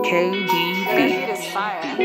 That is fire.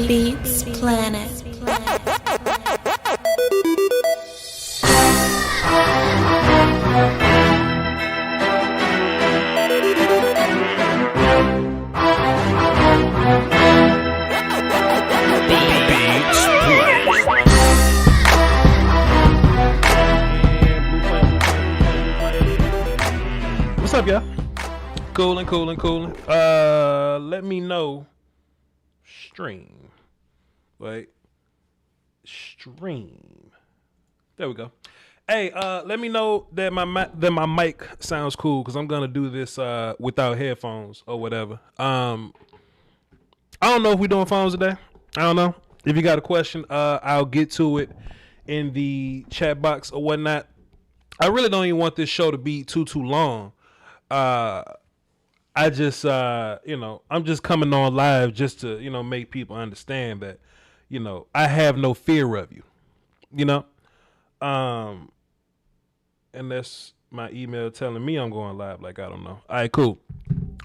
Beats Planet. What's up, y'all? Coolin'. Let me know. Stream. Wait. Stream. There we go. Hey, let me know that my mic sounds cool, because I'm gonna do this without headphones or whatever. I don't know if we're doing phones today. I don't know. If you got a question, I'll get to it in the chat box or whatnot. I really don't even want this show to be too long. I just, I'm just coming on live just to, make people understand that, I have no fear of you, and that's my email telling me I'm going live. Like, I don't know. All right, cool.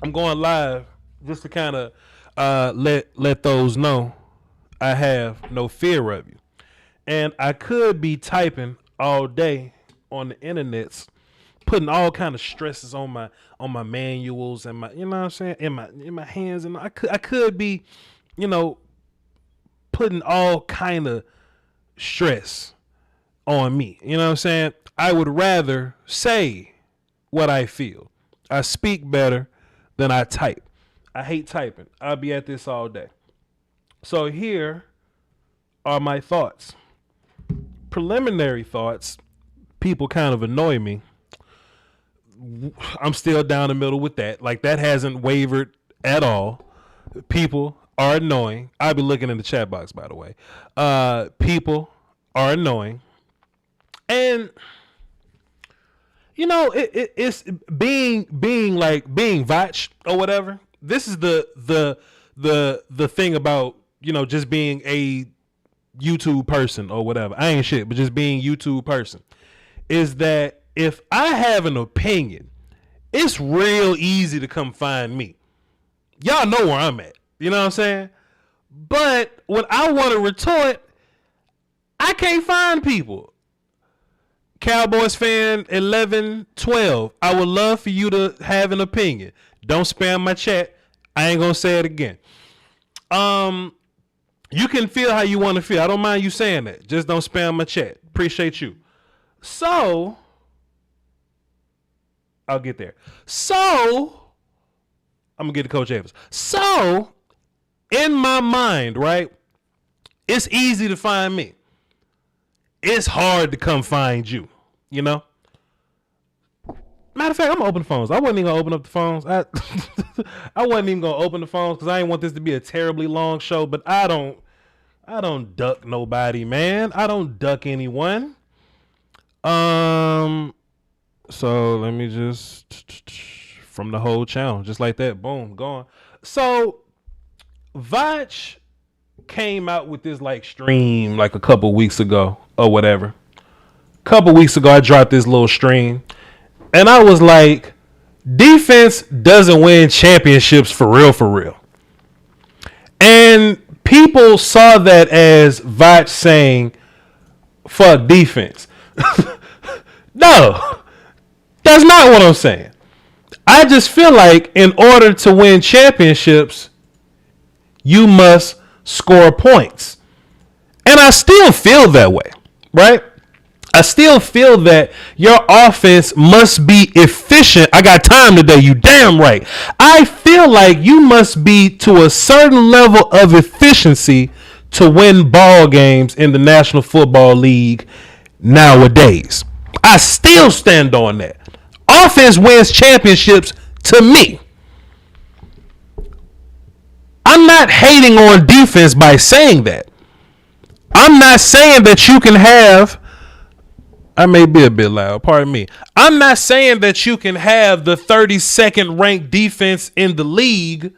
I'm going live just to kind of, let those know I have no fear of you. And I could be typing all day on the internets, putting all kind of stresses on my manuals and my, what I'm saying, in my hands, and I could be, putting all kind of stress on me. You know what I'm saying? I would rather say what I feel. I speak better than I type. I hate typing. I'll be at this all day. So here are my thoughts. Preliminary thoughts. People kind of annoy me. I'm still down the middle with that. Like, that hasn't wavered at all. People are annoying. I'll be looking in the chat box, by the way. People are annoying. And you know, it's being Voch or whatever. This is the thing about, you know, just being a YouTube person or whatever. I ain't shit, but just being YouTube person is that if I have an opinion, it's real easy to come find me. Y'all know where I'm at. You know what I'm saying? But when I want to retort, I can't find people. Cowboys fan 1112. I would love for you to have an opinion. Don't spam my chat. I ain't gonna say it again. You can feel how you want to feel. I don't mind you saying that. Just don't spam my chat. Appreciate you. So I'll get there. So I'm gonna get to Coach Evans. So in my mind, right? It's easy to find me. It's hard to come find you, you know? Matter of fact, I'm gonna open the phones. I wasn't even gonna open up the phones. I wasn't even gonna open the phones because I didn't want this to be a terribly long show, but I don't duck nobody, man. I don't duck anyone. So let me just from the whole channel, just like that, boom, gone. So Voch came out with this like stream like a couple weeks ago or whatever. Couple weeks ago, I dropped this little stream, and I was like, defense doesn't win championships for real. And people saw that as Voch saying, fuck defense. No, that's not what I'm saying. I just feel like in order to win championships, you must score points. And I still feel that way, right? I still feel that your offense must be efficient. I got time today, you damn right. I feel like you must be to a certain level of efficiency to win ball games in the National Football League nowadays. I still stand on that. Offense wins championships to me. I'm not hating on defense by saying that. I'm not saying that you can have, I may be a bit loud, pardon me. I'm not saying that you can have the 32nd ranked defense in the league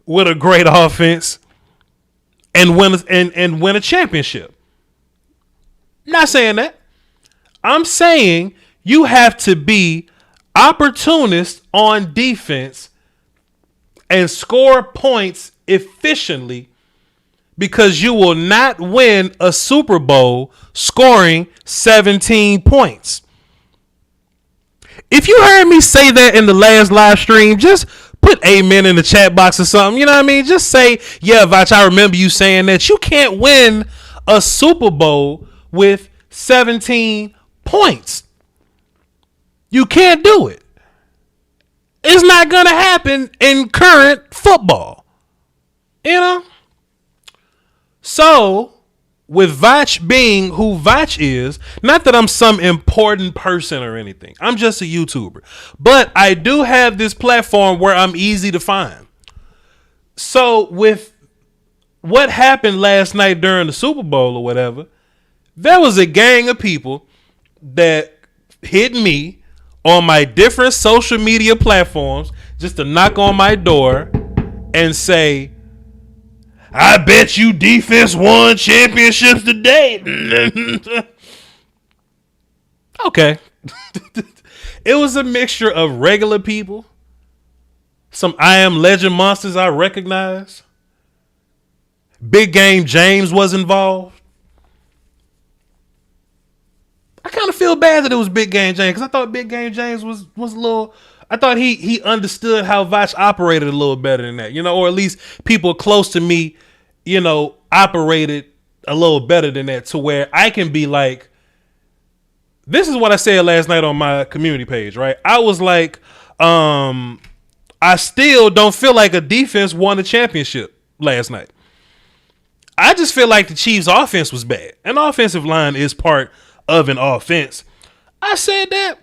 with a great offense and win a championship. Not saying that. I'm saying you have to be opportunist on defense and score points efficiently, because you will not win a Super Bowl scoring 17 points. If you heard me say that in the last live stream, just put amen in the chat box or something. You know what I mean? Just say, yeah, Voch, I remember you saying that. You can't win a Super Bowl with 17 points. You can't do it. It's not going to happen in current football. You know? So, with Voch being who Voch is, not that I'm some important person or anything. I'm just a YouTuber. But I do have this platform where I'm easy to find. So, with what happened last night during the Super Bowl or whatever, there was a gang of people that hit me on my different social media platforms just to knock on my door and say, I bet you defense won championships today. Okay. It was a mixture of regular people, some I Am Legend monsters I recognize. Big Game James was involved. I kind of feel bad that it was Big Game James, because I thought Big Game James was a little, I thought he understood how Voch operated a little better than that, you know, or at least people close to me, you know, operated a little better than that, to where I can be like, This is what I said last night on my community page, right? I was like, I still don't feel like a defense won a championship last night. I just feel like the Chiefs' offense was bad. An offensive line is part of an offense. I said that.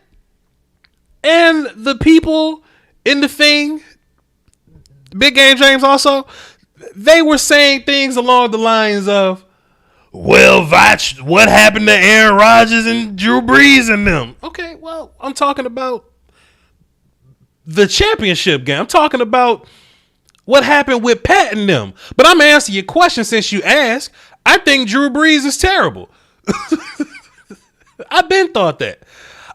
And the people in the thing, Big Game James also, they were saying things along the lines of, well, Voch, what happened to Aaron Rodgers and Drew Brees and them? Okay, well, I'm talking about the championship game. I'm talking about what happened with Pat and them. But I'm going to answer your question since you asked. I think Drew Brees is terrible. I've been thought that.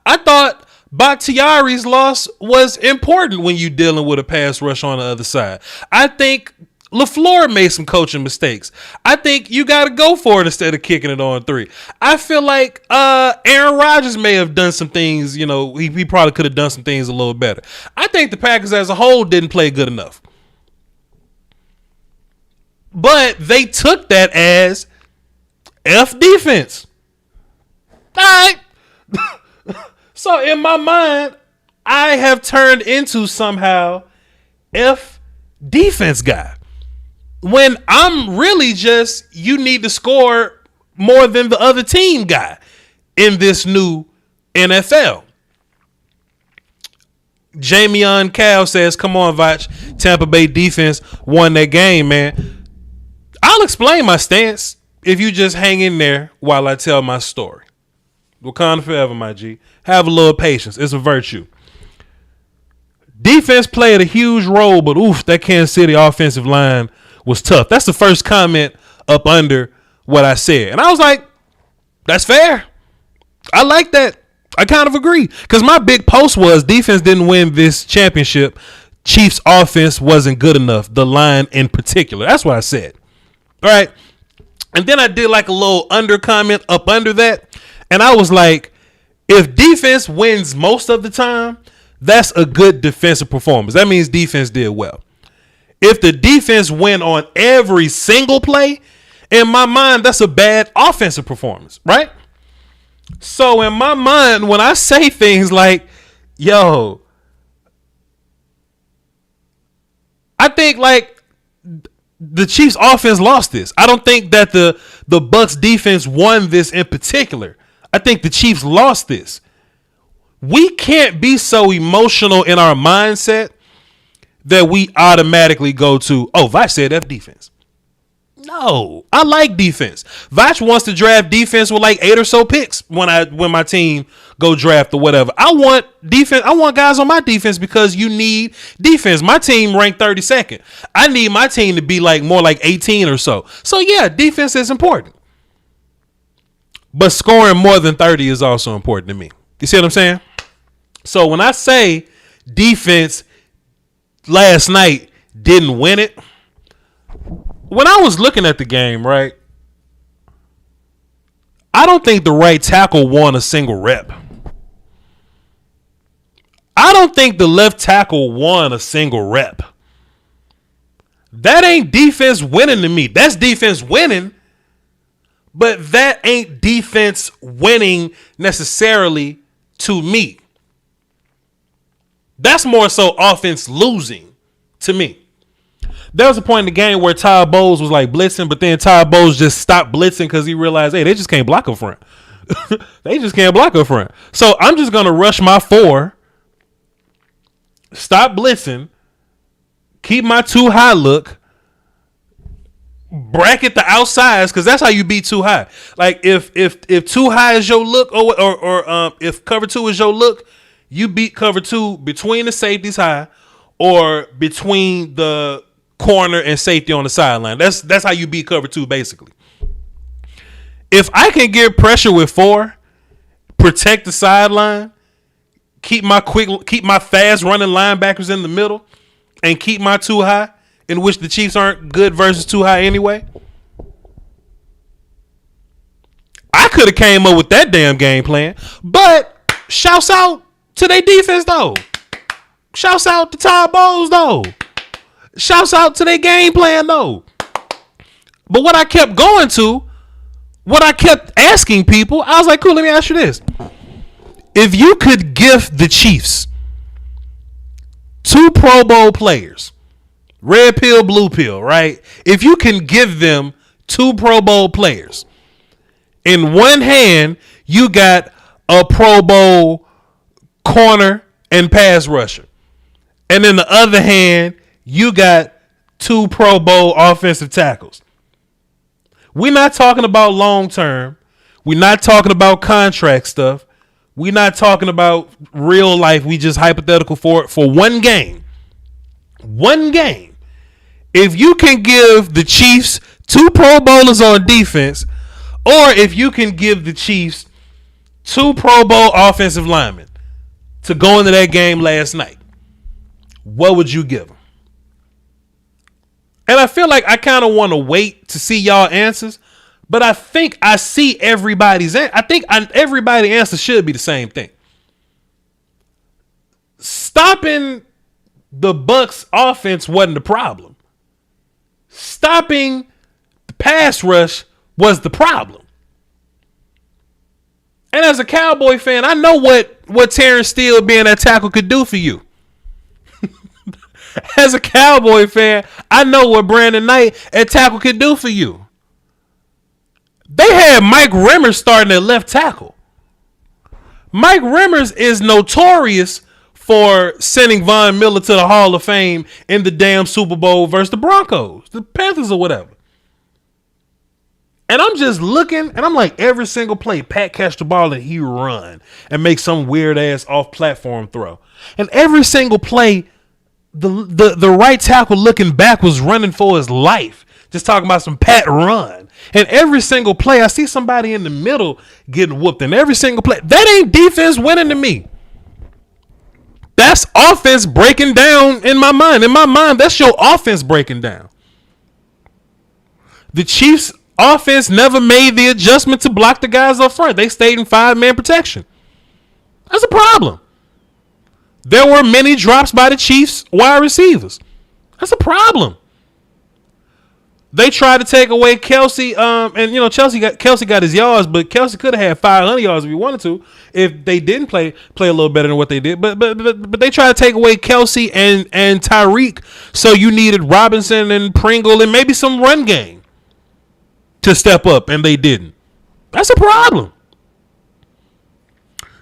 I thought Bakhtiari's loss was important when you dealing with a pass rush on the other side. I think LaFleur made some coaching mistakes. I think you got to go for it instead of kicking it on 3. I feel like Aaron Rodgers may have done some things, you know, he probably could have done some things a little better. I think the Packers as a whole didn't play good enough. But they took that as F defense. All right. So in my mind, I have turned into somehow F defense guy. When I'm really just, you need to score more than the other team guy in this new NFL. Jamion Cal says, come on, Voch. Tampa Bay defense won that game, man. I'll explain my stance if you just hang in there while I tell my story. Wakanda forever, my G. Have a little patience. It's a virtue. Defense played a huge role, but oof, that Kansas City offensive line was tough. That's the first comment up under what I said. And I was like, that's fair. I like that. I kind of agree. Because my big post was defense didn't win this championship. Chiefs offense wasn't good enough. The line in particular. That's what I said. All right. And then I did like a little under comment up under that. And I was like, if defense wins most of the time, that's a good defensive performance. That means defense did well. If the defense win on every single play, in my mind, that's a bad offensive performance, right? So in my mind, when I say things like, yo, I think like the Chiefs offense lost this. I don't think that the Bucks defense won this in particular. I think the Chiefs lost this. We can't be so emotional in our mindset that we automatically go to, oh, Voch said F defense. No, I like defense. Voch wants to draft defense with like 8 or so picks when my team go draft or whatever. I want defense. I want guys on my defense because you need defense. My team ranked 32nd. I need my team to be like more like 18 or so. So yeah, defense is important. But scoring more than 30 is also important to me. You see what I'm saying? So when I say defense last night didn't win it, when I was looking at the game, right, I don't think the right tackle won a single rep. I don't think the left tackle won a single rep. That ain't defense winning to me. That's defense winning, but that ain't defense winning necessarily to me. That's more so offense losing to me. There was a point in the game where Todd Bowles was like blitzing, but then Todd Bowles just stopped blitzing because he realized, hey, they just can't block up front. They just can't block up front. So I'm just going to rush my 4, stop blitzing, keep my too high look, bracket the outsides, because that's how you beat too high. Like if too high is your look, or if cover 2 is your look, you beat cover 2 between the safeties high or between the corner and safety on the sideline. That's how you beat cover 2 basically. If I can get pressure with 4, protect the sideline, keep my fast running linebackers in the middle, and keep my too high, in which the Chiefs aren't good versus too high anyway, I could have came up with that damn game plan. But shouts out to their defense though. Shouts out to Todd Bowles though. Shouts out to their game plan though. But what I kept asking people, I was like, cool, let me ask you this. If you could gift the Chiefs 2 Pro Bowl players, red pill, blue pill, right? If you can give them 2 Pro Bowl players, in one hand, you got a Pro Bowl corner and pass rusher. And in the other hand, you got 2 Pro Bowl offensive tackles. We're not talking about long term. We're not talking about contract stuff. We're not talking about real life. We just hypothetical for one game. One game. If you can give the Chiefs 2 Pro Bowlers on defense, or if you can give the Chiefs 2 Pro Bowl offensive linemen to go into that game last night, what would you give them? And I feel like I kind of want to wait to see y'all answers, but I think I see everybody's. Everybody's answer should be the same thing. Stopping the Bucs offense wasn't the problem. Stopping the pass rush was the problem. And as a Cowboy fan, I know what Terrence Steele being that tackle could do for you. As a Cowboy fan, I know what Brandon Knight at tackle could do for you. They had Mike Remmers starting at left tackle. Mike Remmers is notorious for sending Von Miller to the Hall of Fame in the damn Super Bowl versus the Broncos, the Panthers or whatever. And I'm just looking, and I'm like, every single play, Pat catch the ball and he run and make some weird ass off platform throw. And every single play, the right tackle looking back was running for his life, just talking about some Pat run. And every single play, I see somebody in the middle getting whooped. And every single play, that ain't defense winning to me. That's offense breaking down in my mind. In my mind, that's your offense breaking down. The Chiefs' offense never made the adjustment to block the guys up front. They stayed in 5-man protection. That's a problem. There were many drops by the Chiefs wide receivers. That's a problem. They tried to take away Kelsey, and you know Kelsey got his yards, but Kelsey could have had 500 yards if he wanted to, if they didn't play a little better than what they did. But they tried to take away Kelsey and Tyreek, so you needed Robinson and Pringle and maybe some run game to step up, and they didn't. That's a problem.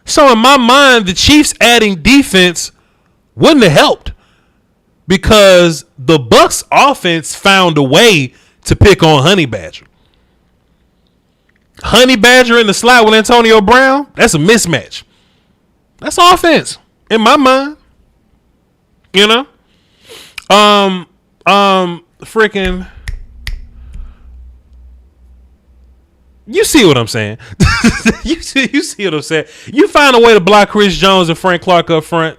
So in my mind, the Chiefs adding defense wouldn't have helped, because the Bucs offense found a way to pick on Honey Badger. Honey Badger in the slot with Antonio Brown, that's a mismatch. That's offense in my mind. You know? Freaking, you see what I'm saying? you see what I'm saying? You find a way to block Chris Jones and Frank Clark up front.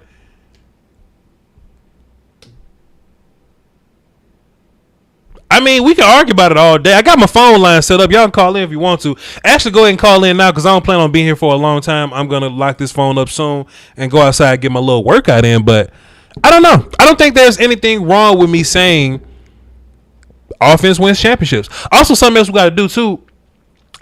I mean, we can argue about it all day. I got my phone line set up. Y'all can call in if you want to. Actually, go ahead and call in now, because I don't plan on being here for a long time. I'm going to lock this phone up soon and go outside and get my little workout in. But I don't know. I don't think there's anything wrong with me saying offense wins championships. Also, something else we got to do, too,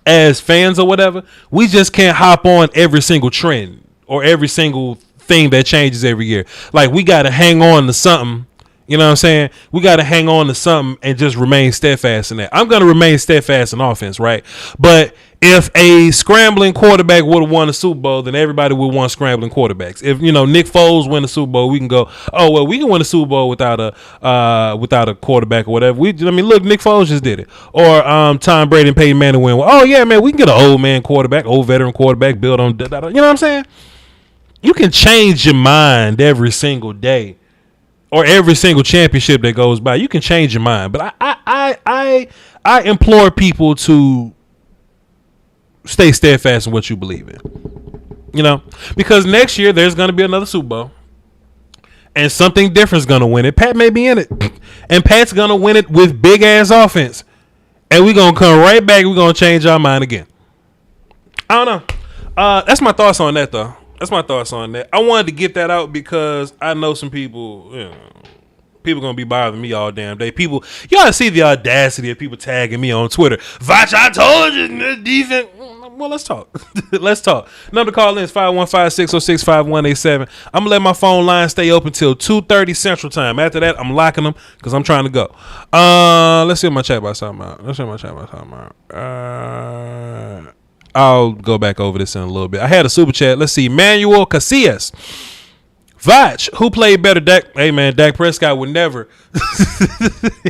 as fans or whatever, we just can't hop on every single trend or every single thing that changes every year. Like, we got to hang on to something. You know what I'm saying? We got to hang on to something and just remain steadfast in that. I'm going to remain steadfast in offense, right? But if a scrambling quarterback would have won the Super Bowl, then everybody would want scrambling quarterbacks. If, you know, Nick Foles win the Super Bowl, we can go, oh, well, we can win the Super Bowl without a quarterback or whatever. Look, Nick Foles just did it. Or Tom Brady and Peyton Manning win. Oh, yeah, man, we can get an old man quarterback, old veteran quarterback, build on, you know what I'm saying? You can change your mind every single day. Or every single championship that goes by, you can change your mind. But I implore people to stay steadfast in what you believe in. You know, because next year there's going to be another Super Bowl, and something different is going to win it. Pat may be in it, and Pat's going to win it with big ass offense, and we're going to come right back. We're going to change our mind again. I don't know. That's my thoughts on that, though. That's my thoughts on that. I wanted to get that out because I know some people, you know, people going to be bothering me all damn day. People, y'all see the audacity of people tagging me on Twitter. Voch, I told you, defense. Well, let's talk. Let's talk. Number to call in is 515-606-5187. I'm going to let my phone line stay open till 2:30 Central Time. After that, I'm locking them because I'm trying to go. Let's see what my chat box talking about. I'll go back over this in a little bit. I had a super chat. Let's see. Manuel Casillas. Voch, who played better? Dak. Hey, man, Dak Prescott would never.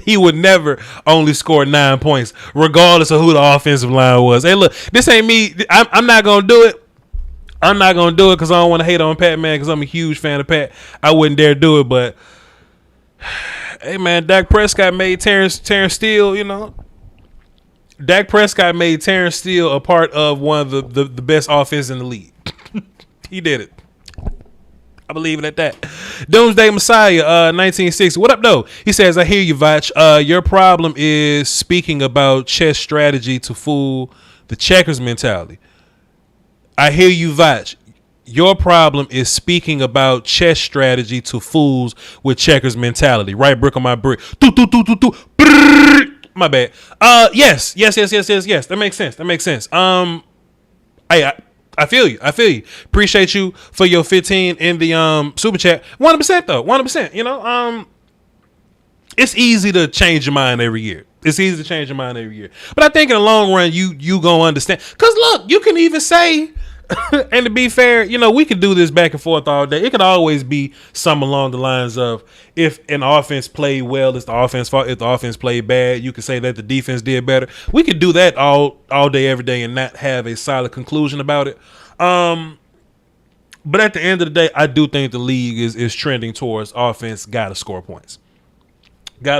He would never only score 9 points, regardless of who the offensive line was. Hey, look, this ain't me. I'm not going to do it. I'm not going to do it because I don't want to hate on Pat, man, because I'm a huge fan of Pat. I wouldn't dare do it, but, hey, man, Dak Prescott made Terrence Steele, you know. Dak Prescott made Terrence Steele a part of one of the best offense in the league. He did it. I believe it at that. Doomsday Messiah, 1960. What up, though? He says, I hear you, Voch. Your problem is speaking about chess strategy to fool the checkers mentality. I hear you, Voch. Your problem is speaking about chess strategy to fools with checkers mentality. Right brick on my brick. My bad. Yes. That makes sense. I feel you. Appreciate you for your 15 in the super chat. 100% though. 100%. You know, it's easy to change your mind every year. But I think in the long run, you gonna understand. Cause look, you can even say, and to be fair, you know, we could do this back and forth all day. It could always be something along the lines of, if an offense played well, it's the offense fault. If the offense played bad, you could say that the defense did better. We could do that all day, every day, and not have a solid conclusion about it. But at the end of the day, I do think the league is trending towards offense gotta score points. All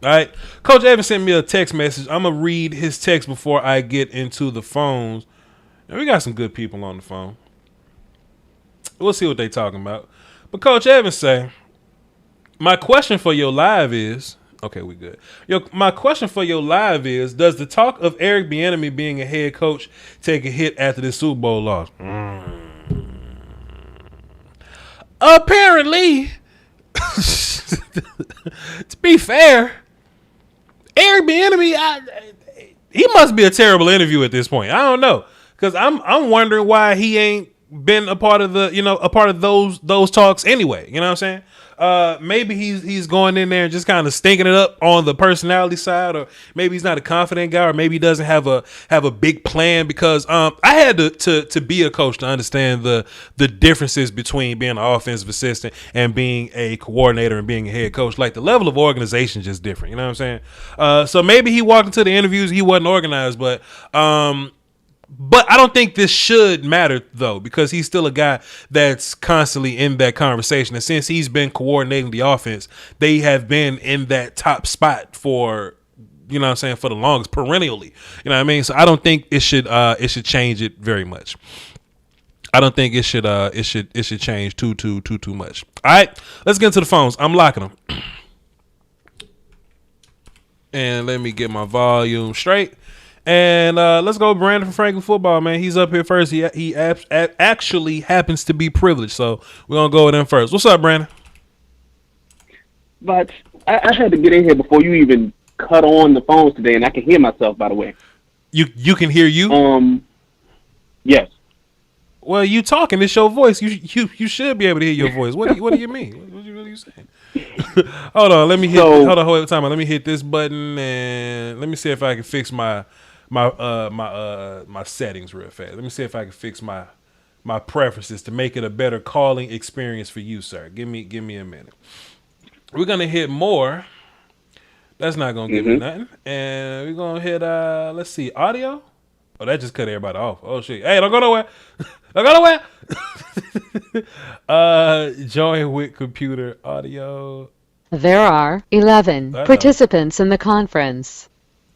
right. Coach Evans sent me a text message. I'm gonna read his text before I get into the phones. And we got some good people on the phone. We'll see what they talking about. But Coach Evans say, my question for your live is, okay, we good. My question for your live is, does the talk of Eric Bieniemy being a head coach take a hit after this Super Bowl loss? Apparently, to be fair, Eric Bieniemy, he must be a terrible interview at this point. I don't know. Because I'm wondering why he ain't been a part of those talks anyway. You know what I'm saying? Maybe he's going in there and just kind of stinking it up on the personality side, or maybe he's not a confident guy, or maybe he doesn't have a big plan. Because I had to be a coach to understand the differences between being an offensive assistant and being a coordinator and being a head coach. Like, the level of organization is just different. You know what I'm saying? So maybe he walked into the interviews, he wasn't organized, but I don't think this should matter, though, because he's still a guy that's constantly in that conversation. And since he's been coordinating the offense, they have been in that top spot for, you know what I'm saying, for the longest, perennially. You know what I mean? So I don't think it should change it very much. I don't think it should change too much. All right, let's get into the phones. I'm locking them. And let me get my volume straight. And let's go Brandon from Franklin Football, man. He's up here first. He actually happens to be privileged, so we're going to go with him first. What's up, Brandon? But I had to get in here before you even cut on the phones today, and I can hear myself, by the way. You can hear you? Yes. Well, you talking. It's your voice. You should be able to hear your voice. What do you mean? What are you saying? Hold on. Let me hit. Hold on. Time. Let me hit this button, and let me see if I can fix my settings real fast. Let me see if I can fix my preferences to make it a better calling experience for you, sir. Give me a minute. We're gonna hit more. That's not gonna give me nothing. And we're gonna hit let's see, audio. Oh, that just cut everybody off. Oh shit. Hey, don't go nowhere. Don't go nowhere. Join with computer audio. There are 11 participants in the conference.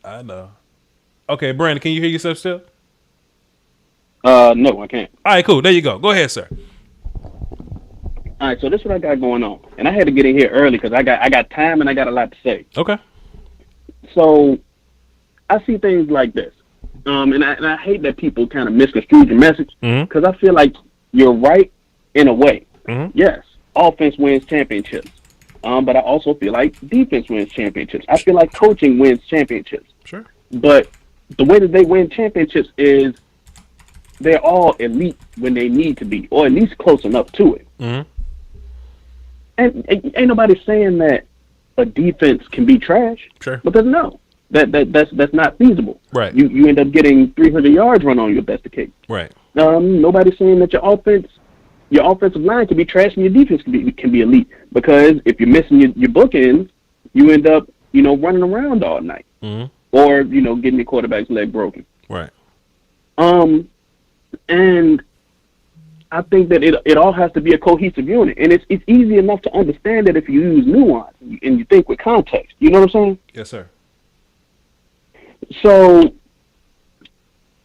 I know. Okay, Brandon, can you hear yourself still? No, I can't. All right, cool. There you go. Go ahead, sir. All right, so this is what I got going on, and I had to get in here early because I got time and I got a lot to say. Okay. So I see things like this, and I hate that people kind of misconstrue your message because I feel like you're right in a way. Yes, offense wins championships, but I also feel like defense wins championships. I feel like coaching wins championships. Sure. But the way that they win championships is they're all elite when they need to be, or at least close enough to it. Mm-hmm. And ain't nobody saying that a defense can be trash. Sure. Because no, that's not feasible. Right. You end up getting 300 yards run on you if that's the case. Right. Nobody's saying that your offensive line can be trash and your defense can be elite. Because if you're missing your bookends, you end up running around all night, or getting your quarterback's leg broken. Right. And I think that it all has to be a cohesive unit, and it's easy enough to understand it if you use nuance and you think with context. You know what I'm saying? Yes, sir. So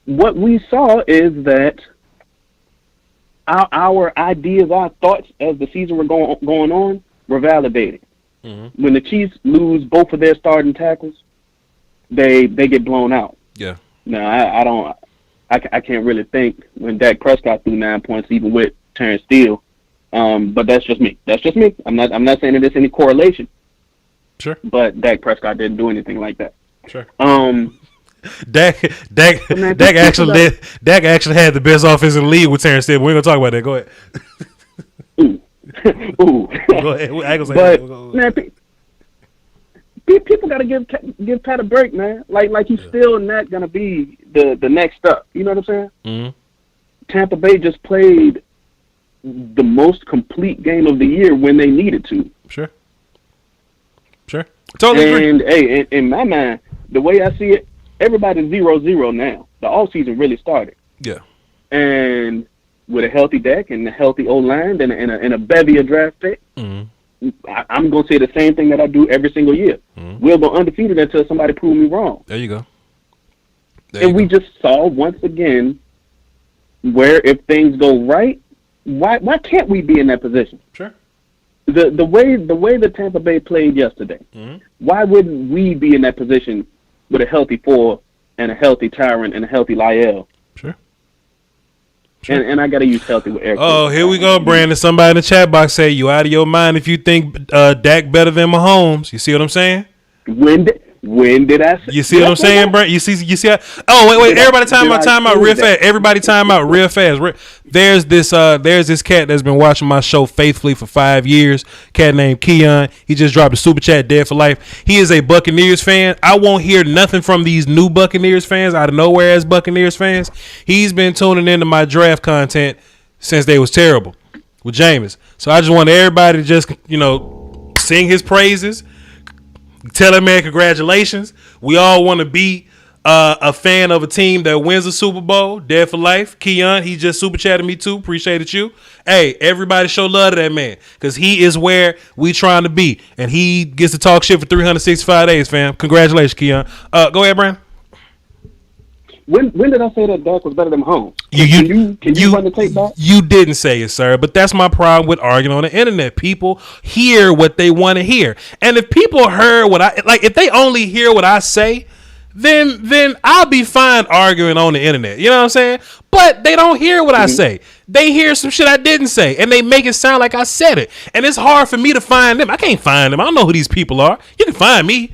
what we saw is that our ideas, our thoughts as the season were going on were validated. Mm-hmm. When the Chiefs lose both of their starting tackles, they get blown out. Yeah. Now I can't really think when Dak Prescott threw 9 points even with Terrence Steele. But that's just me. I'm not saying that there's any correlation. Sure. But Dak Prescott didn't do anything like that. Sure. Dak actually had the best offense in the league with Terrence Steele. We're gonna talk about that. Go ahead. Ooh. Go ahead. I ain't gonna say that. Man, people gotta give Pat a break, man. Like he's still not gonna be the next up. You know what I'm saying? Mm-hmm. Tampa Bay just played the most complete game of the year when they needed to. Sure. Totally agree. And hey, in my mind, the way I see it, everybody's 0-0 now. The offseason really started. Yeah. And with a healthy Dak and a healthy O-line and a bevy of draft picks, I'm going to say the same thing that I do every single year. We'll go undefeated until somebody proves me wrong. There you go. We just saw once again where if things go right, why can't we be in that position? Sure. The way the Tampa Bay played yesterday, why wouldn't we be in that position with a healthy Ford and a healthy Tyron and a healthy Lyell? Sure. And I got to use healthy with air. Oh, here we go, Brandon. Somebody in the chat box say you out of your mind if you think Dak better than Mahomes. You see what I'm saying? When did I say? You see what I'm saying, Brent? You see how? Oh, wait. Everybody time out real fast. Everybody time out real fast. There's this cat that's been watching my show faithfully for 5 years. Cat named Keon. He just dropped a super chat, dead for life. He is a Buccaneers fan. I won't hear nothing from these new Buccaneers fans out of nowhere as Buccaneers fans. He's been tuning into my draft content since they was terrible with Jameis. So I just want everybody to just sing his praises. Tell him, man, congratulations. We all want to be a fan of a team that wins a Super Bowl. Dead for life. Keon, he just super chatted me too. Appreciated you. Hey, everybody show love to that man because he is where we trying to be. And he gets to talk shit for 365 days, fam. Congratulations, Keon. Go ahead, Brandon. When did I say that Dak was better than Mahomes? Can you run the tape back? You didn't say it, sir. But that's my problem with arguing on the internet. People hear what they want to hear, and if people heard what if they only hear what I say, then I'll be fine arguing on the internet. You know what I'm saying? But they don't hear what I say. They hear some shit I didn't say, and they make it sound like I said it. And it's hard for me to find them. I can't find them. I don't know who these people are. You can find me.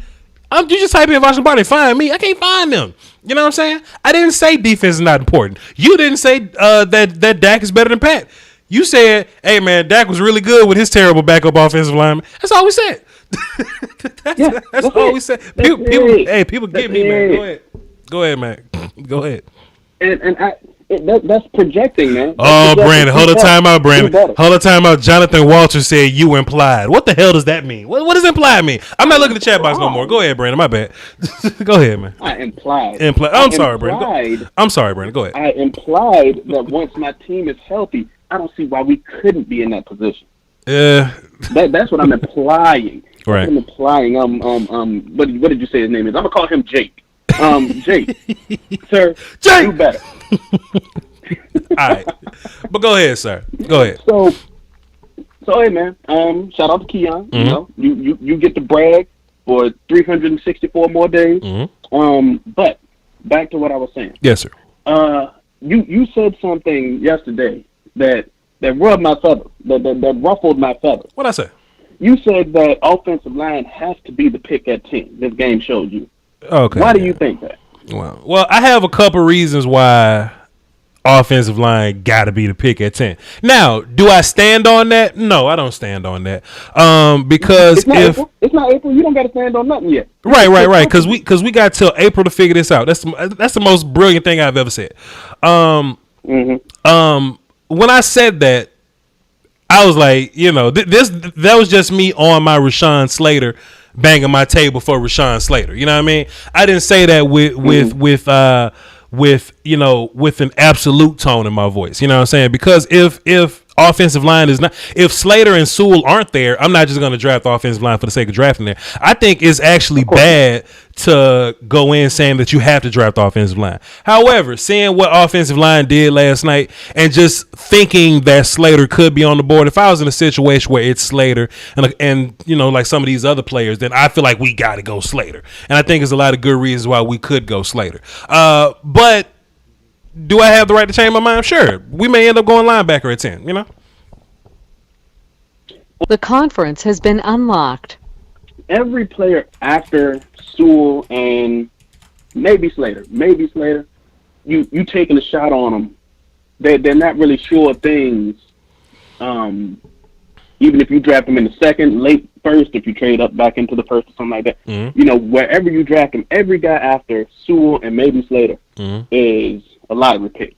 You just type in Voch Lombardi, find me. I can't find them. You know what I'm saying? I didn't say defense is not important. You didn't say that Dak is better than Pat. You said, hey, man, Dak was really good with his terrible backup offensive lineman. That's all we said. that's all we said. People get me, man. Go ahead, man. Go ahead. That's projecting, man. Oh, Brandon, hold the time out, Brandon. Hold the time out. Jonathan Walter said you implied. What the hell does that mean? What does implied mean? I'm not looking at the chat box no more. Go ahead, Brandon. My bad. Go ahead, man. I implied. I'm sorry, Brandon. I'm sorry, Brandon. Go ahead. I implied that once my team is healthy, I don't see why we couldn't be in that position. That's what I'm implying. Right. I'm implying. What did you say his name is? I'm gonna call him Jake. Jake, sir, Jake, do better. All right, but go ahead, sir. Go ahead. So hey, man. Shout out to Keon. You get to brag for 364 more days. But back to what I was saying. Yes, sir. You said something yesterday that rubbed my feathers, that ruffled my feathers. What'd I say? You said that offensive line has to be the pick at 10. This game showed you. Okay. Why do you think that? Well, I have a couple reasons why offensive line got to be the pick at 10. Now, do I stand on that? No, I don't stand on that. Because it's not April, you don't got to stand on nothing yet. Right. Because we got till April to figure this out. That's the most brilliant thing I've ever said. When I said that, I was like, that was just me on my Rashawn Slater, banging my table for Rashawn Slater. You know what I mean? I didn't say that with an absolute tone in my voice. You know what I'm saying? Because if offensive line is not, if Slater and Sewell aren't there, I'm not just going to draft the offensive line for the sake of drafting there. I think it's actually bad to go in saying that you have to draft the offensive line. However, seeing what offensive line did last night and just thinking that Slater could be on the board, if I was in a situation where it's Slater and like some of these other players, then I feel like we got to go Slater. And I think there's a lot of good reasons why we could go Slater. But do I have the right to change my mind? Sure. We may end up going linebacker at 10, The conference has been unlocked. Every player after Sewell and maybe Slater, you taking a shot on them. They're not really sure things. Even if you draft them in the second, late first, if you trade up back into the first or something like that, wherever you draft them, every guy after Sewell and maybe Slater is a lottery pick.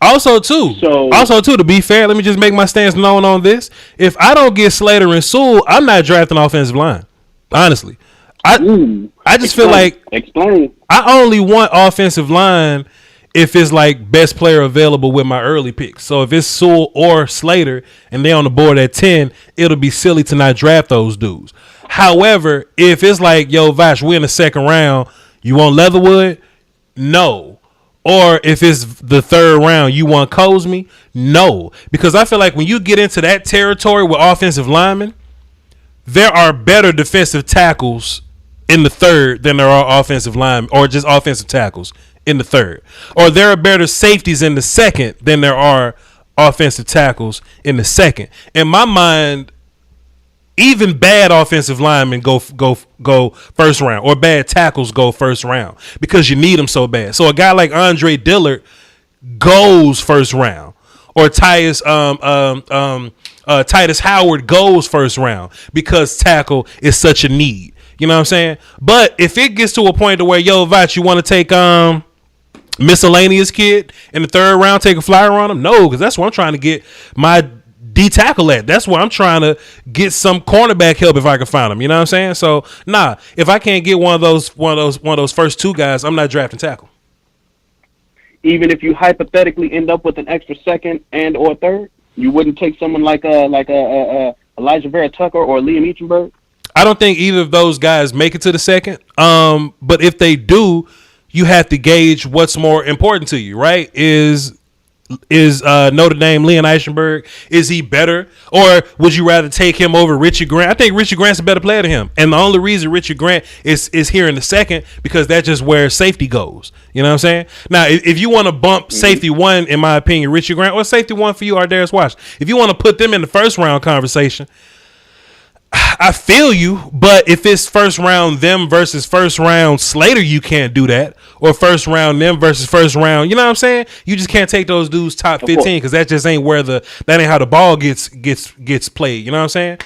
Also, too, to be fair, let me just make my stance known on this. If I don't get Slater and Sewell, I'm not drafting offensive line. Honestly, I just feel like I only want offensive line if it's like best player available with my early picks. So if it's Sewell or Slater and they're on the board at 10, it'll be silly to not draft those dudes. However, if it's like, yo, Voch, we're in the second round, you want Leatherwood? No. Or if it's the third round, you want Cosme? No. Because I feel like when you get into that territory with offensive linemen, there are better defensive tackles in the third than there are offensive linemen or just offensive tackles in the third. Or there are better safeties in the second than there are offensive tackles in the second. In my mind, even bad offensive linemen go first round, or bad tackles go first round because you need them so bad. So a guy like Andre Dillard goes first round, or Titus Howard goes first round because tackle is such a need. You know what I'm saying? But if it gets to a point to where, yo, Voch, you want to take miscellaneous kid in the third round, take a flyer on him? No, because that's where I'm trying to get my D tackle at. That's where I'm trying to get some cornerback help if I can find them. You know what I'm saying? So if I can't get one of those first two guys, I'm not drafting tackle. Even if you hypothetically end up with an extra second and or third, you wouldn't take someone like Elijah Vera Tucker or Liam Eichenberg? I don't think either of those guys make it to the second. But if they do, you have to gauge what's more important to you, right? Is Notre Dame Liam Eichenberg, is he better? Or would you rather take him over Richard Grant? I think Richard Grant's a better player than him. And the only reason Richard Grant is here in the second, because that's just where safety goes. You know what I'm saying? Now, if you want to bump safety one, in my opinion, Richard Grant, or safety one for you, Ardarius Washington, if you want to put them in the first round conversation, I feel you, but if it's first round them versus first round Slater, you can't do that. Or first round them versus first round, you know what I'm saying? You just can't take those dudes top 15, because that just ain't that ain't how the ball gets played. You know what I'm saying?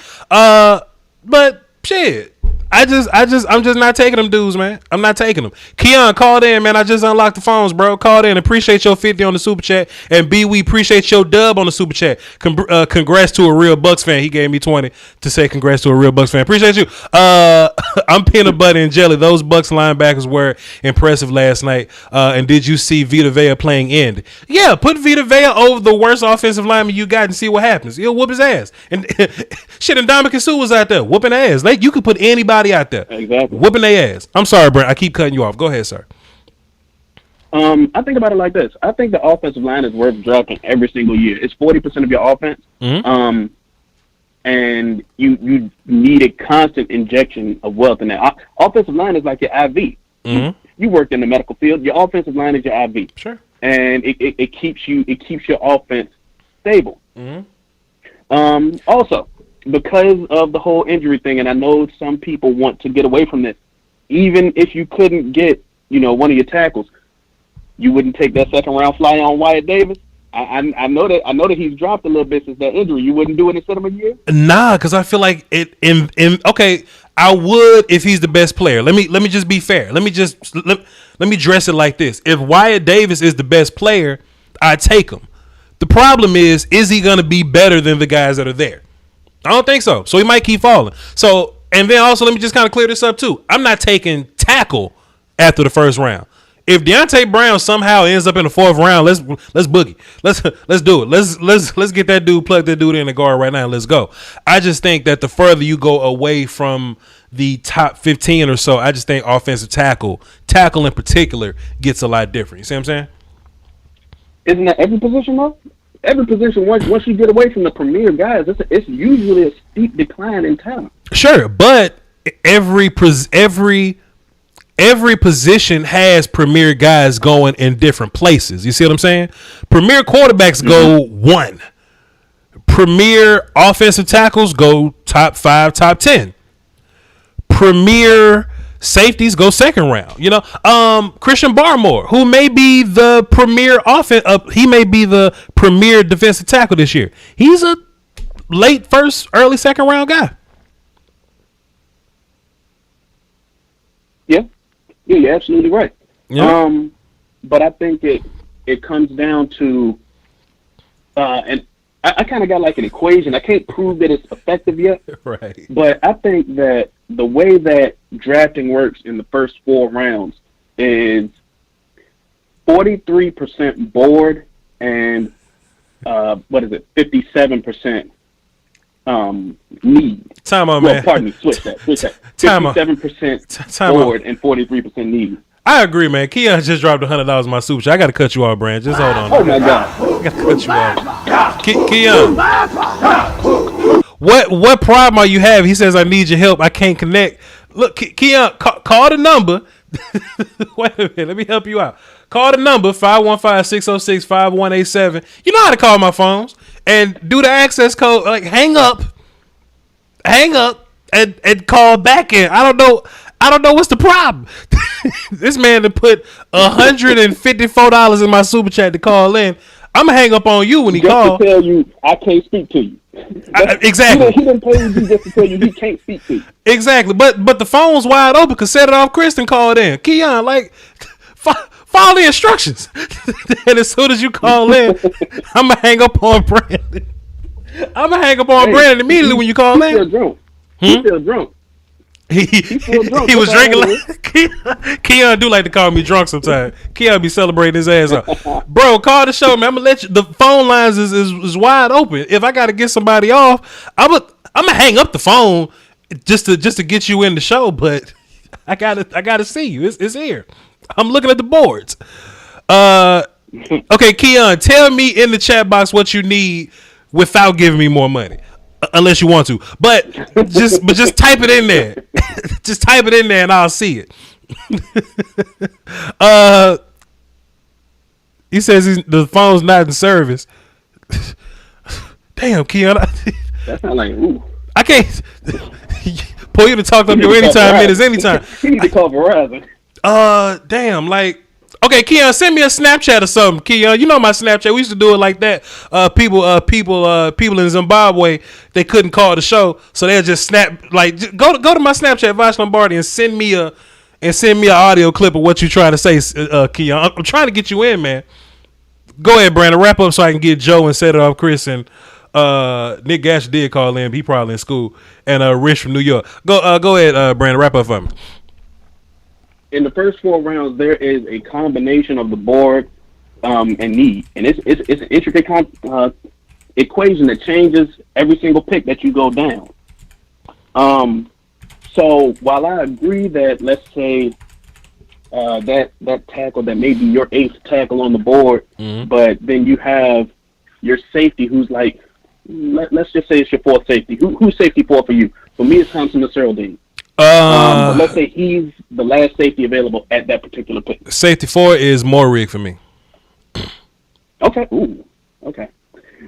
But shit, I'm just not taking them dudes, man. I'm not taking them. Keon, called in, man. I just unlocked the phones, bro. Called in. Appreciate your 50 on the super chat. And B, we appreciate your dub on the super chat. Congrats to a real Bucks fan. He gave me 20 to say congrats to a real Bucks fan. Appreciate you. I'm peanut butter and jelly. Those Bucks linebackers were impressive last night. And did you see Vita Vea playing end? Yeah, put Vita Vea over the worst offensive lineman you got and see what happens. He'll whoop his ass. And shit, and Dominic Sue was out there whooping ass. Like, you could put anybody out there whooping their ass. I'm sorry, Brent. I keep cutting you off. Go ahead, sir. I think about it like this. I think the offensive line is worth drafting every single year. It's 40% of your offense. Mm-hmm. And you need a constant injection of wealth in that. Offensive line is like your IV. Mm-hmm. You worked in the medical field. Your offensive line is your IV. Sure. And it keeps your offense stable. Mm-hmm. Also, because of the whole injury thing, and I know some people want to get away from this, even if you couldn't get, one of your tackles, you wouldn't take that second round flyer on Wyatt Davis? I know that he's dropped a little bit since that injury. You wouldn't do it instead of a year? Nah, because I feel like okay, I would if he's the best player. Let me just be fair. Let me dress it like this. If Wyatt Davis is the best player, I take him. The problem is he gonna be better than the guys that are there? I don't think so. So he might keep falling. So, and then also let me just kind of clear this up too. I'm not taking tackle after the first round. If Deontay Brown somehow ends up in the fourth round, let's boogie. Let's do it. Let's get that dude, plug that dude in the guard right now. Let's go. I just think that the further you go away from the top 15 or so, I just think offensive tackle in particular gets a lot different. You see what I'm saying? Isn't that every position though? Every position, once you get away from the premier guys, it's usually a steep decline in talent. Sure, but every position has premier guys going in different places. You see what I'm saying? Premier quarterbacks go one. Premier offensive tackles go top 5, top 10. Premier safeties go second round. You know, Christian Barmore, who may be the premier he may be the premier defensive tackle this year. He's a late first, early second round guy. Yeah. Yeah, you're absolutely right. Yeah. But I think it comes down to, and I kind of got like an equation. I can't prove that it's effective yet. Right. But I think that the way that drafting works in the first 4 rounds is 43% board and 57% need. Time out, well, man. Pardon me. Switch that. 57% board and 43% need. I agree, man. Keon just dropped $100 in my super chat. I got to cut you off, Brand. Just hold on. Oh my God. I got to cut you off. Keon, what problem are you having? He says, I need your help. I can't connect. Look, Keon, call the number. Wait a minute. Let me help you out. Call the number 515-606-5187. You know how to call my phones. And do the access code. Like, hang up, and call back in. I don't know what's the problem. This man to put $154 in my super chat to call in. I'm gonna hang up on you when he calls. To tell you I can't speak to you. Exactly. He didn't pay you just to tell you he can't speak to you. Exactly. But the phone's wide open. Cause set it off. Kristen called in. Keon, like, follow the instructions. And as soon as you call in, I'm gonna hang up on Brandon. Brandon immediately when you call in. Still drunk. He's still drunk. He was drinking like Keon do like to call me drunk sometimes. Keon be celebrating his ass up. Bro, call the show, man. I'm gonna let you. The phone lines is wide open. If I gotta get somebody off, I'm gonna hang up the phone just to get you in the show. But I gotta see you. It's here. I'm looking at the boards. Okay, Keon, tell me in the chat box what you need without giving me more money. Unless you want to, but just type it in there. Just type it in there, and I'll see it. He says the phone's not in service. Damn, Keon. That's not like ooh. I can't pull you to talk up your anytime minutes anytime. You need to call Verizon. Damn, like. Okay, Keon, send me a Snapchat or something. Keon, you know my Snapchat. We used to do it like that. People in Zimbabwe, they couldn't call the show, so they'll just snap. Like, just go to my Snapchat, Voch Lombardi, and send me an audio clip of what you trying to say, Keon. I'm trying to get you in, man. Go ahead, Brandon. Wrap up so I can get Joe and set it off. Chris and Nick Gash did call in. He probably in school. And Rich from New York. Go ahead, Brandon. Wrap up for me. In the first 4 rounds, there is a combination of the board and need, and it's an intricate equation that changes every single pick that you go down. So while I agree that, let's say, that tackle that may be your 8th tackle on the board, but then you have your safety who's like, let's just say it's your 4th safety. Who's safety 4 for you? For me, it's Thompson Searledine. But let's say he's the last safety available at that particular pick. Safety 4 is Morig for me. Okay. Ooh. Okay.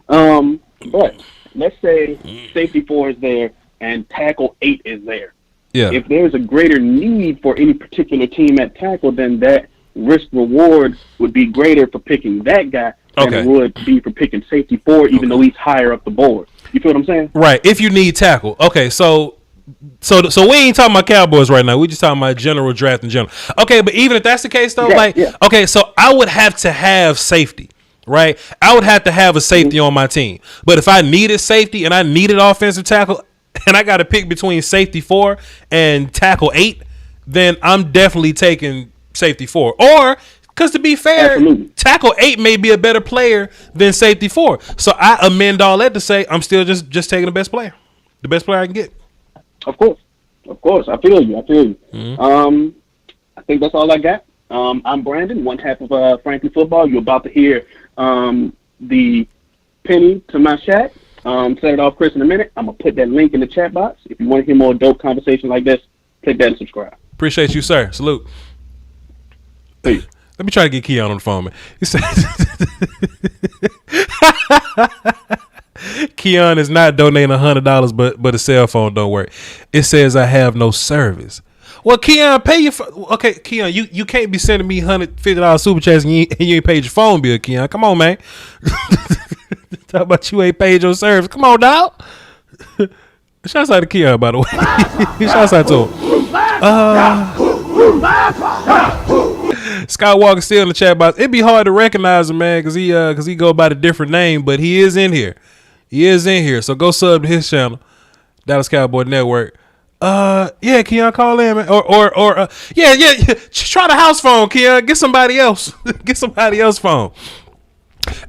But let's say safety 4 is there and tackle 8 is there. Yeah. If there's a greater need for any particular team at tackle, then that risk reward would be greater for picking that guy than it would be for picking safety 4, even though he's higher up the board. You feel what I'm saying? Right. If you need tackle. Okay, so we ain't talking about Cowboys right now. We just talking about general draft in general. Okay, but even if that's the case though, okay, so I would have to have safety, right? I would have to have a safety on my team. But if I needed safety and I needed offensive tackle and I got to pick between safety 4 and tackle 8, then I'm definitely taking safety 4. Or, because to be fair, tackle 8 may be a better player than safety 4. So I amend all that to say I'm still just taking the best player I can get. Of course. I feel you. Mm-hmm. I think that's all I got. I'm Brandon, one half of Frankly Football. You're about to hear the penny to my chat. Set it off, Chris, in a minute. I'm going to put that link in the chat box. If you want to hear more dope conversation like this, click that and subscribe. Appreciate you, sir. Salute. Peace. Let me try to get Keon on the phone, man. He said Keon is not donating $100, but a cell phone don't work. It says I have no service. Well, Keon, pay your okay, Keon, you can't be sending me $150 super chats and you ain't paid your phone bill, Keon. Come on, man. Talk about you ain't paid your service. Come on, dog. Shouts out to Keon, by the way. Shouts out to him. Scott Walker still in the chat box. It'd be hard to recognize him, man, because he go by a different name, but he is in here. So go sub to his channel, Dallas Cowboy Network. Yeah, Keon, call in, man. Or yeah. Try the house phone, Keon. Get somebody else. Get somebody else's phone.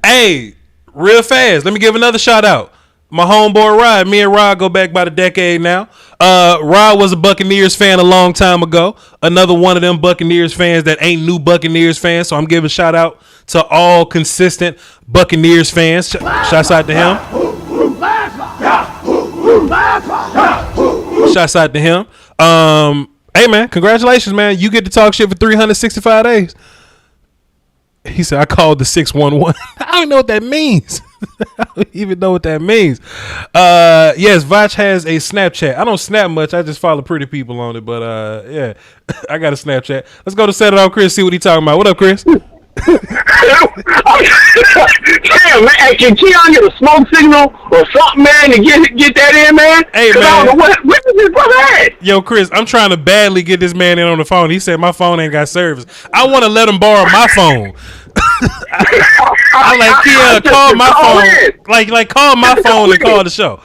Hey, real fast. Let me give another shout out. My homeboy Rod. Me and Rod go back about a decade now. Rod was a Buccaneers fan a long time ago. Another one of them Buccaneers fans that ain't new Buccaneers fans. So I'm giving a shout out to all consistent Buccaneers fans. Shouts out to him. Shouts out to him. Hey man, congratulations, man. You get to talk shit for 365 days. He said, I called the 611. I don't know what that means. I don't even know what that means. Yes, Voch has a Snapchat. I don't snap much. I just follow pretty people on it. But yeah, I got a Snapchat. Let's go to Set It Off Chris, see what he talking about. What up, Chris? Damn, man. Hey, can Keon get a smoke signal or something, man, to get that in, man? Hey, man. I don't know what is his brother at? Yo, Chris, I'm trying to badly get this man in on the phone. He said my phone ain't got service. I want to let him borrow my phone. I'm like, Keon, call my phone. Like call my phone and call the show.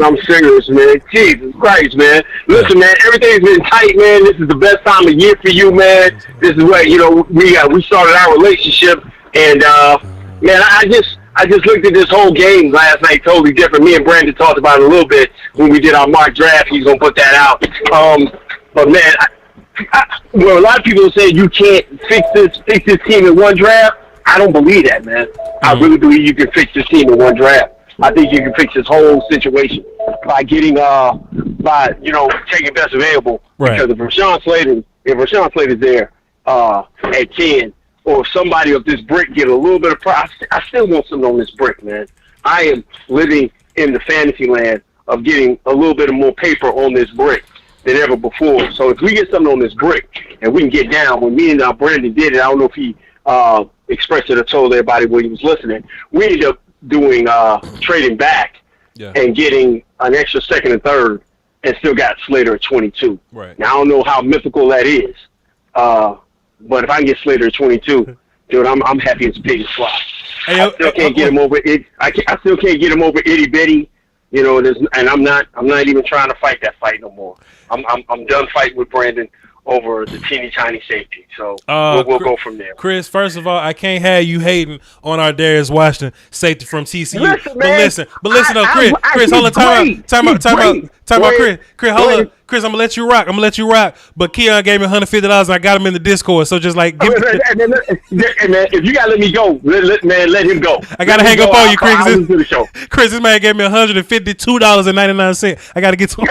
I'm serious, man. Jesus Christ, man. Listen, man, everything's been tight, man. This is the best time of year for you, man. This is where, we started our relationship, and man, I just looked at this whole game last night totally different. Me and Brandon talked about it a little bit when we did our mock draft. He's gonna put that out. But man, well, a lot of people say you can't fix this team in one draft. I don't believe that, man. I really believe you can fix this team in one draft. I think you can fix this whole situation by getting taking best available. Right. Because if Rashawn Slater's there at 10, or if somebody of this brick get a little bit of price, I still want something on this brick, man. I am living in the fantasy land of getting a little bit of more paper on this brick than ever before. So if we get something on this brick and we can get down, when me and Brandon did it, I don't know if he expressed it or told everybody when he was listening, we ended up doing trading back and getting an extra second and third and still got Slater at 22. Right. Now, I don't know how mythical that is, but if I can get Slater at 22, dude, I'm happy as a pig in slot. Hey, I still can't get him over it. I still can't get him over itty bitty. And I'm not even trying to fight that fight no more. I'm done fighting with Brandon over the teeny tiny safety. So we'll go from there. Chris, first of all, I can't have you hating on our Darius Washington safety from TCU. Listen, but listen, though, Chris, hold on, time out, Chris, hold on. Chris, I'm gonna let you rock. But Keon gave me $150 and I got him in the Discord. So just like, hey, man, if you gotta let me go, let him go. I gotta hang up on you, Chris. Chris, this man gave me $152.99. I gotta get to him.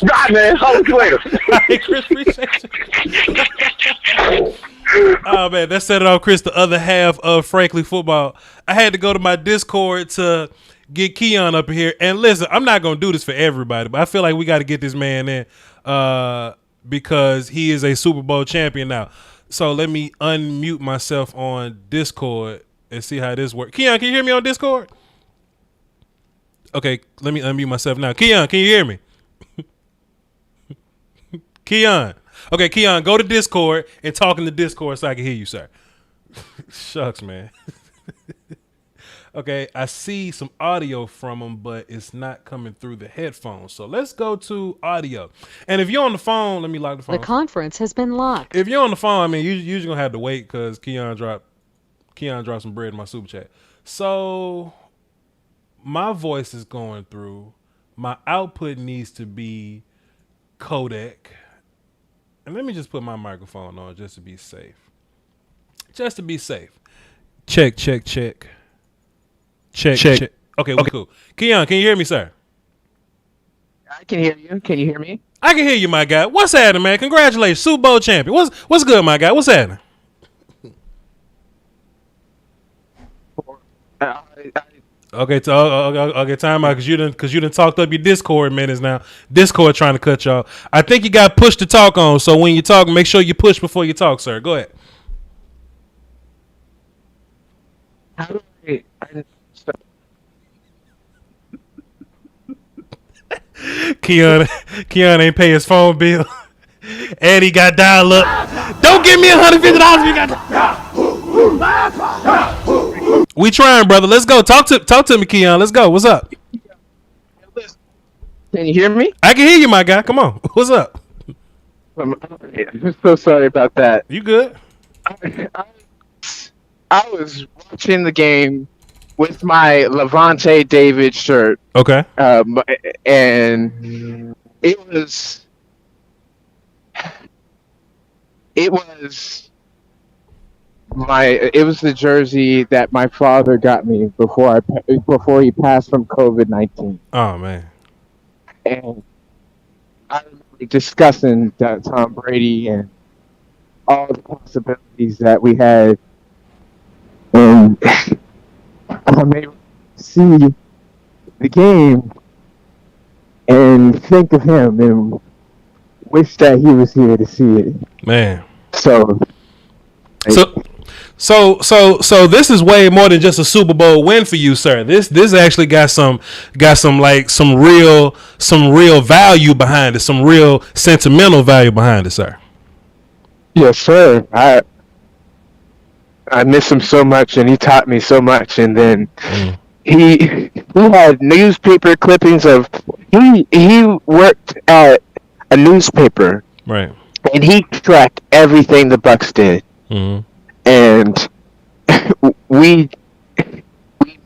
Right, man. Hold you later. Hey, Chris, appreciate you. Oh man, that set it off, Chris. The other half of Frankly Football. I had to go to my Discord to get Keon up here. And listen, I'm not gonna do this for everybody, but I feel like we got to get this man in because he is a Super Bowl champion now. So let me unmute myself on Discord and see how this works. Keon, can you hear me on Discord? Okay, let me unmute myself now. Keon, can you hear me? Keon. Okay, Keon, go to Discord and talk in the Discord so I can hear you, sir. Shucks, man. Okay, I see some audio from him, but it's not coming through the headphones. So let's go to audio. And if you're on the phone, let me lock the phone. The conference has been locked. If you're on the phone, I mean, you're just going to have to wait because Keon dropped some bread in my super chat. So my voice is going through. My output needs to be codec. And let me just put my microphone on just to be safe. Just to be safe. Check. Okay, well, cool. Keon, can you hear me, sir? I can hear you. Can you hear me? I can hear you, my guy. What's happening, man? Congratulations, Super Bowl champion. What's good, my guy? What's happening? Okay, time out because you done talked up your Discord minutes now. Discord trying to cut y'all. I think you got push to talk on. So when you talk, make sure you push before you talk, sir. Go ahead. How do I Keon ain't pay his phone bill. And he got dial up. Don't give me $150. You got. We trying, brother. Let's go. Talk to me, Keon. Let's go. What's up? Can you hear me? I can hear you, my guy. Come on. What's up? I'm so sorry about that. You good? I was watching the game with my Levante David shirt. Okay. And it was the jersey that my father got me before he passed from COVID-19. Oh man. And I remember discussing Tom Brady and all the possibilities that we had, and I'm able to see the game and think of him and wish that he was here to see it. Man. So this is way more than just a Super Bowl win for you, sir. This actually got some real value behind it, some real sentimental value behind it, sir. Yes, sir. I miss him so much, and he taught me so much. And then he had newspaper clippings of he worked at a newspaper, right? And he tracked everything the Bucks did. Mm-hmm. And we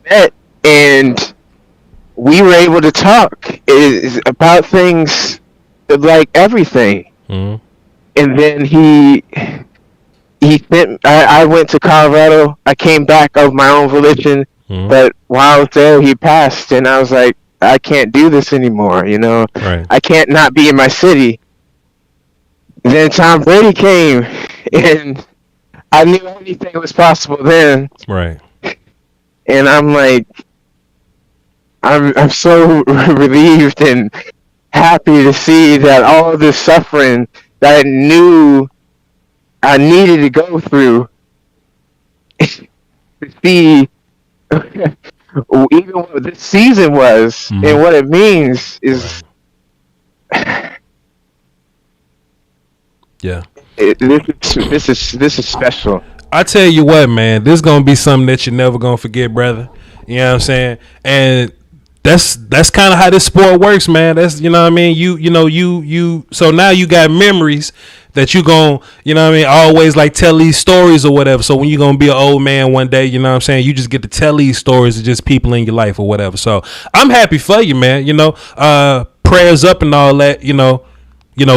met, and we were able to talk about things like everything. Mm-hmm. And then I went to Colorado. I came back of my own volition, but while I was there, he passed, and I was like, I can't do this anymore. You know, right. I can't not be in my city. And then Tom Brady came, and I knew anything was possible then. Right. And I'm like, I'm so relieved and happy to see that all this suffering that I knew I needed to go through to see even what this season was and what it means is yeah. This is special. I tell you what, man, this is gonna be something that you're never gonna forget, brother. You know what I'm saying? And that's kind of how this sport works, man. That's, you know what I mean? You so now you got memories that you gon', you know what I mean, always like tell these stories or whatever. So when you're gonna be an old man one day, you know what I'm saying, you just get to tell these stories to just people in your life or whatever. So I'm happy for you, man. You know, prayers up and all that, you know,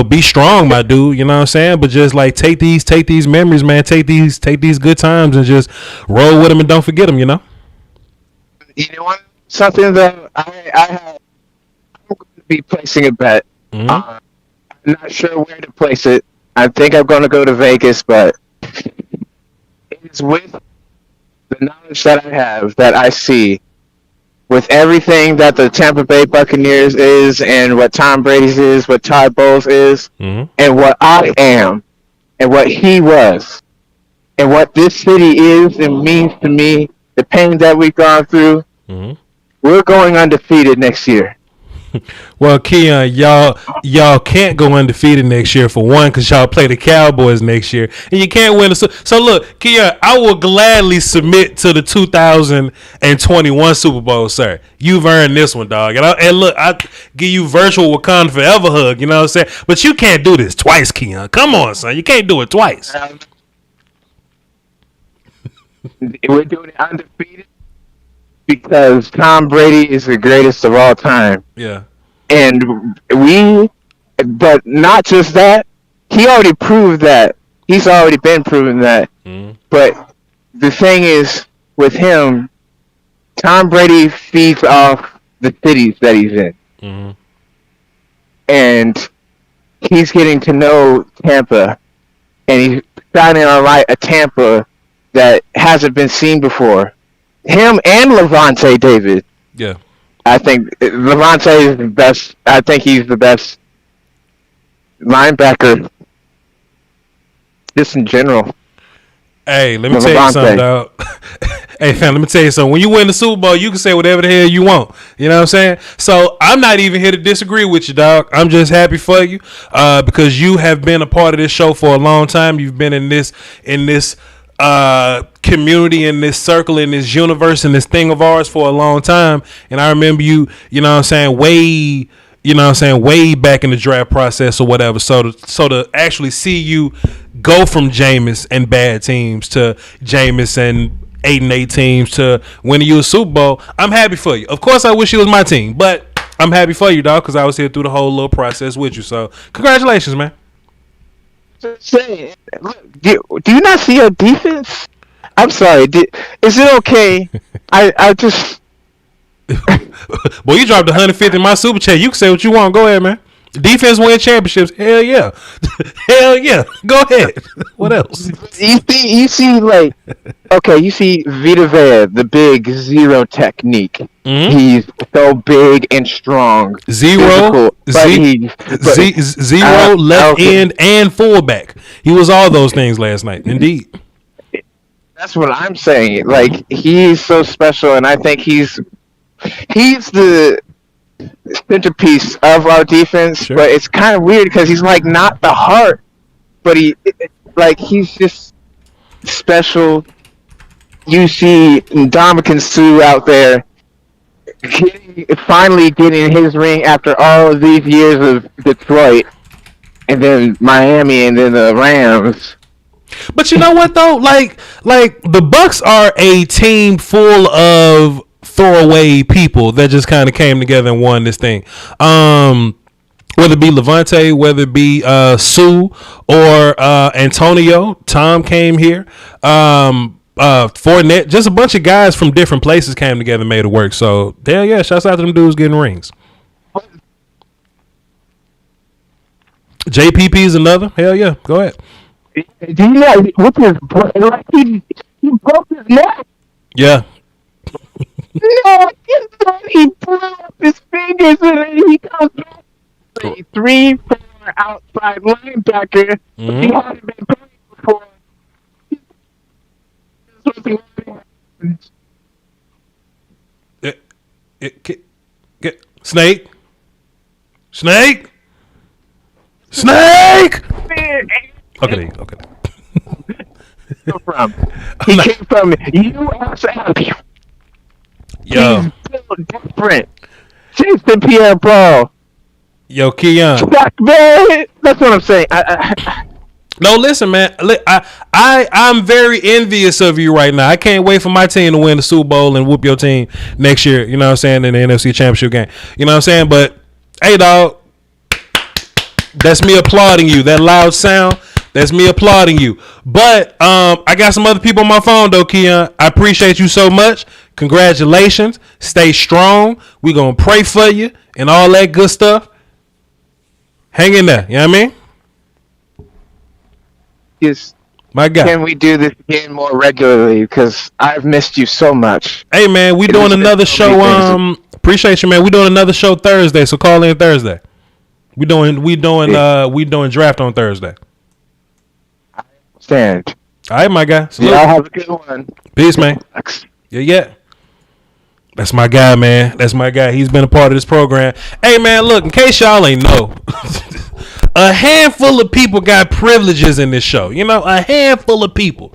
be strong, my dude, you know what I'm saying? But just like take these memories, man, take these good times and just roll with them and don't forget them, you know? You know what? Something that I'm going to be placing a bet. Mm-hmm. I'm not sure where to place it. I think I'm going to go to Vegas, but it is with the knowledge that I have, that I see, with everything that the Tampa Bay Buccaneers is and what Tom Brady's is, what Todd Bowles is, and what I am, and what he was and what this city is and means to me, the pain that we've gone through, we're going undefeated next year. Well, Keon, y'all can't go undefeated next year for one, because y'all play the Cowboys next year, and you can't win. So look, Keon, I will gladly submit to the 2021 Super Bowl, sir. You've earned this one, dog. And look, I give you virtual Wakanda forever hug. You know what I'm saying? But you can't do this twice, Keon. Come on, son. You can't do it twice. We're doing it undefeated because Tom Brady is the greatest of all time. Yeah. And but not just that, he already proved that. He's already been proven that. But the thing is, with him, Tom Brady feeds off the cities that he's in. And he's getting to know Tampa, and he's shining on a Tampa that hasn't been seen before. Him and Levante David. Yeah. I think Levante is the best. I think he's the best linebacker just in general. Hey, let me tell you something, dog. Hey, fam, let me tell you something. When you win the Super Bowl, you can say whatever the hell you want. You know what I'm saying? So I'm not even here to disagree with you, dog. I'm just happy for you because you have been a part of this show for a long time. You've been in this community, in this circle, in this universe, in this thing of ours for a long time. And I remember you know what I'm saying, way back in the draft process or whatever. So to actually see you go from Jameis and bad teams to Jameis and 8-8 teams to winning you a Super Bowl, I'm happy for you. Of course, I wish it was my team, but I'm happy for you, dog, because I was here through the whole little process with you. So congratulations, man. Say, look, do you not see your defense? I'm sorry. Is it okay? I just. Boy, you dropped 150 in my super chat. You can say what you want. Go ahead, man. Defense win championships. Hell yeah. Hell yeah. Go ahead. What else? You see, like, okay, you see Vita Vea, the big zero technique. He's so big and strong. Zero, left end, and fullback. He was all those things last night. Indeed. That's what I'm saying. Like, he's so special, and I think he's the centerpiece of our defense. Sure. But it's kind of weird because he's like not the heart, but he's just special. You see Ndamukong Suh out there finally getting his ring after all of these years of Detroit, and then Miami, and then the Rams. But you know what though? Like the Bucs are a team full of throwaway people that just kind of came together and won this thing. Whether it be Levante, whether it be Sue or Antonio, Tom came here. Fournette, just a bunch of guys from different places came together and made it work. So hell yeah, shouts out to them dudes getting rings. JPP is another. Hell yeah, go ahead. Do you know what's his he broke his neck? Yeah. No, he blew up his fingers and then he comes back. 3-4 outside linebacker. He hadn't been playing before. Snake. Okay. He came from USF. Yo. He's built different. Jason Pierre-Paul. Yo, Keon. Man, that's what I'm saying. No, listen, man. I'm very envious of you right now. I can't wait for my team to win the Super Bowl and whoop your team next year. You know what I'm saying? In the NFC Championship game. You know what I'm saying? But hey, dog, that's me applauding you. That loud sound. That's me applauding you. But I got some other people on my phone though, Keon. I appreciate you so much. Congratulations. Stay strong. We're gonna pray for you and all that good stuff. Hang in there. You know what I mean? Yes. My God. Can we do this again more regularly? Because I've missed you so much. Hey man, we doing another show. Appreciate you, man. We doing another show Thursday, so call in Thursday. We doing draft on Thursday. stand. All right, my guy. Y'all have a good one. Peace, man. Yeah. That's my guy, man. That's my guy. He's been a part of this program. Hey, man, look, in case y'all ain't know, a handful of people got privileges in this show. You know, a handful of people.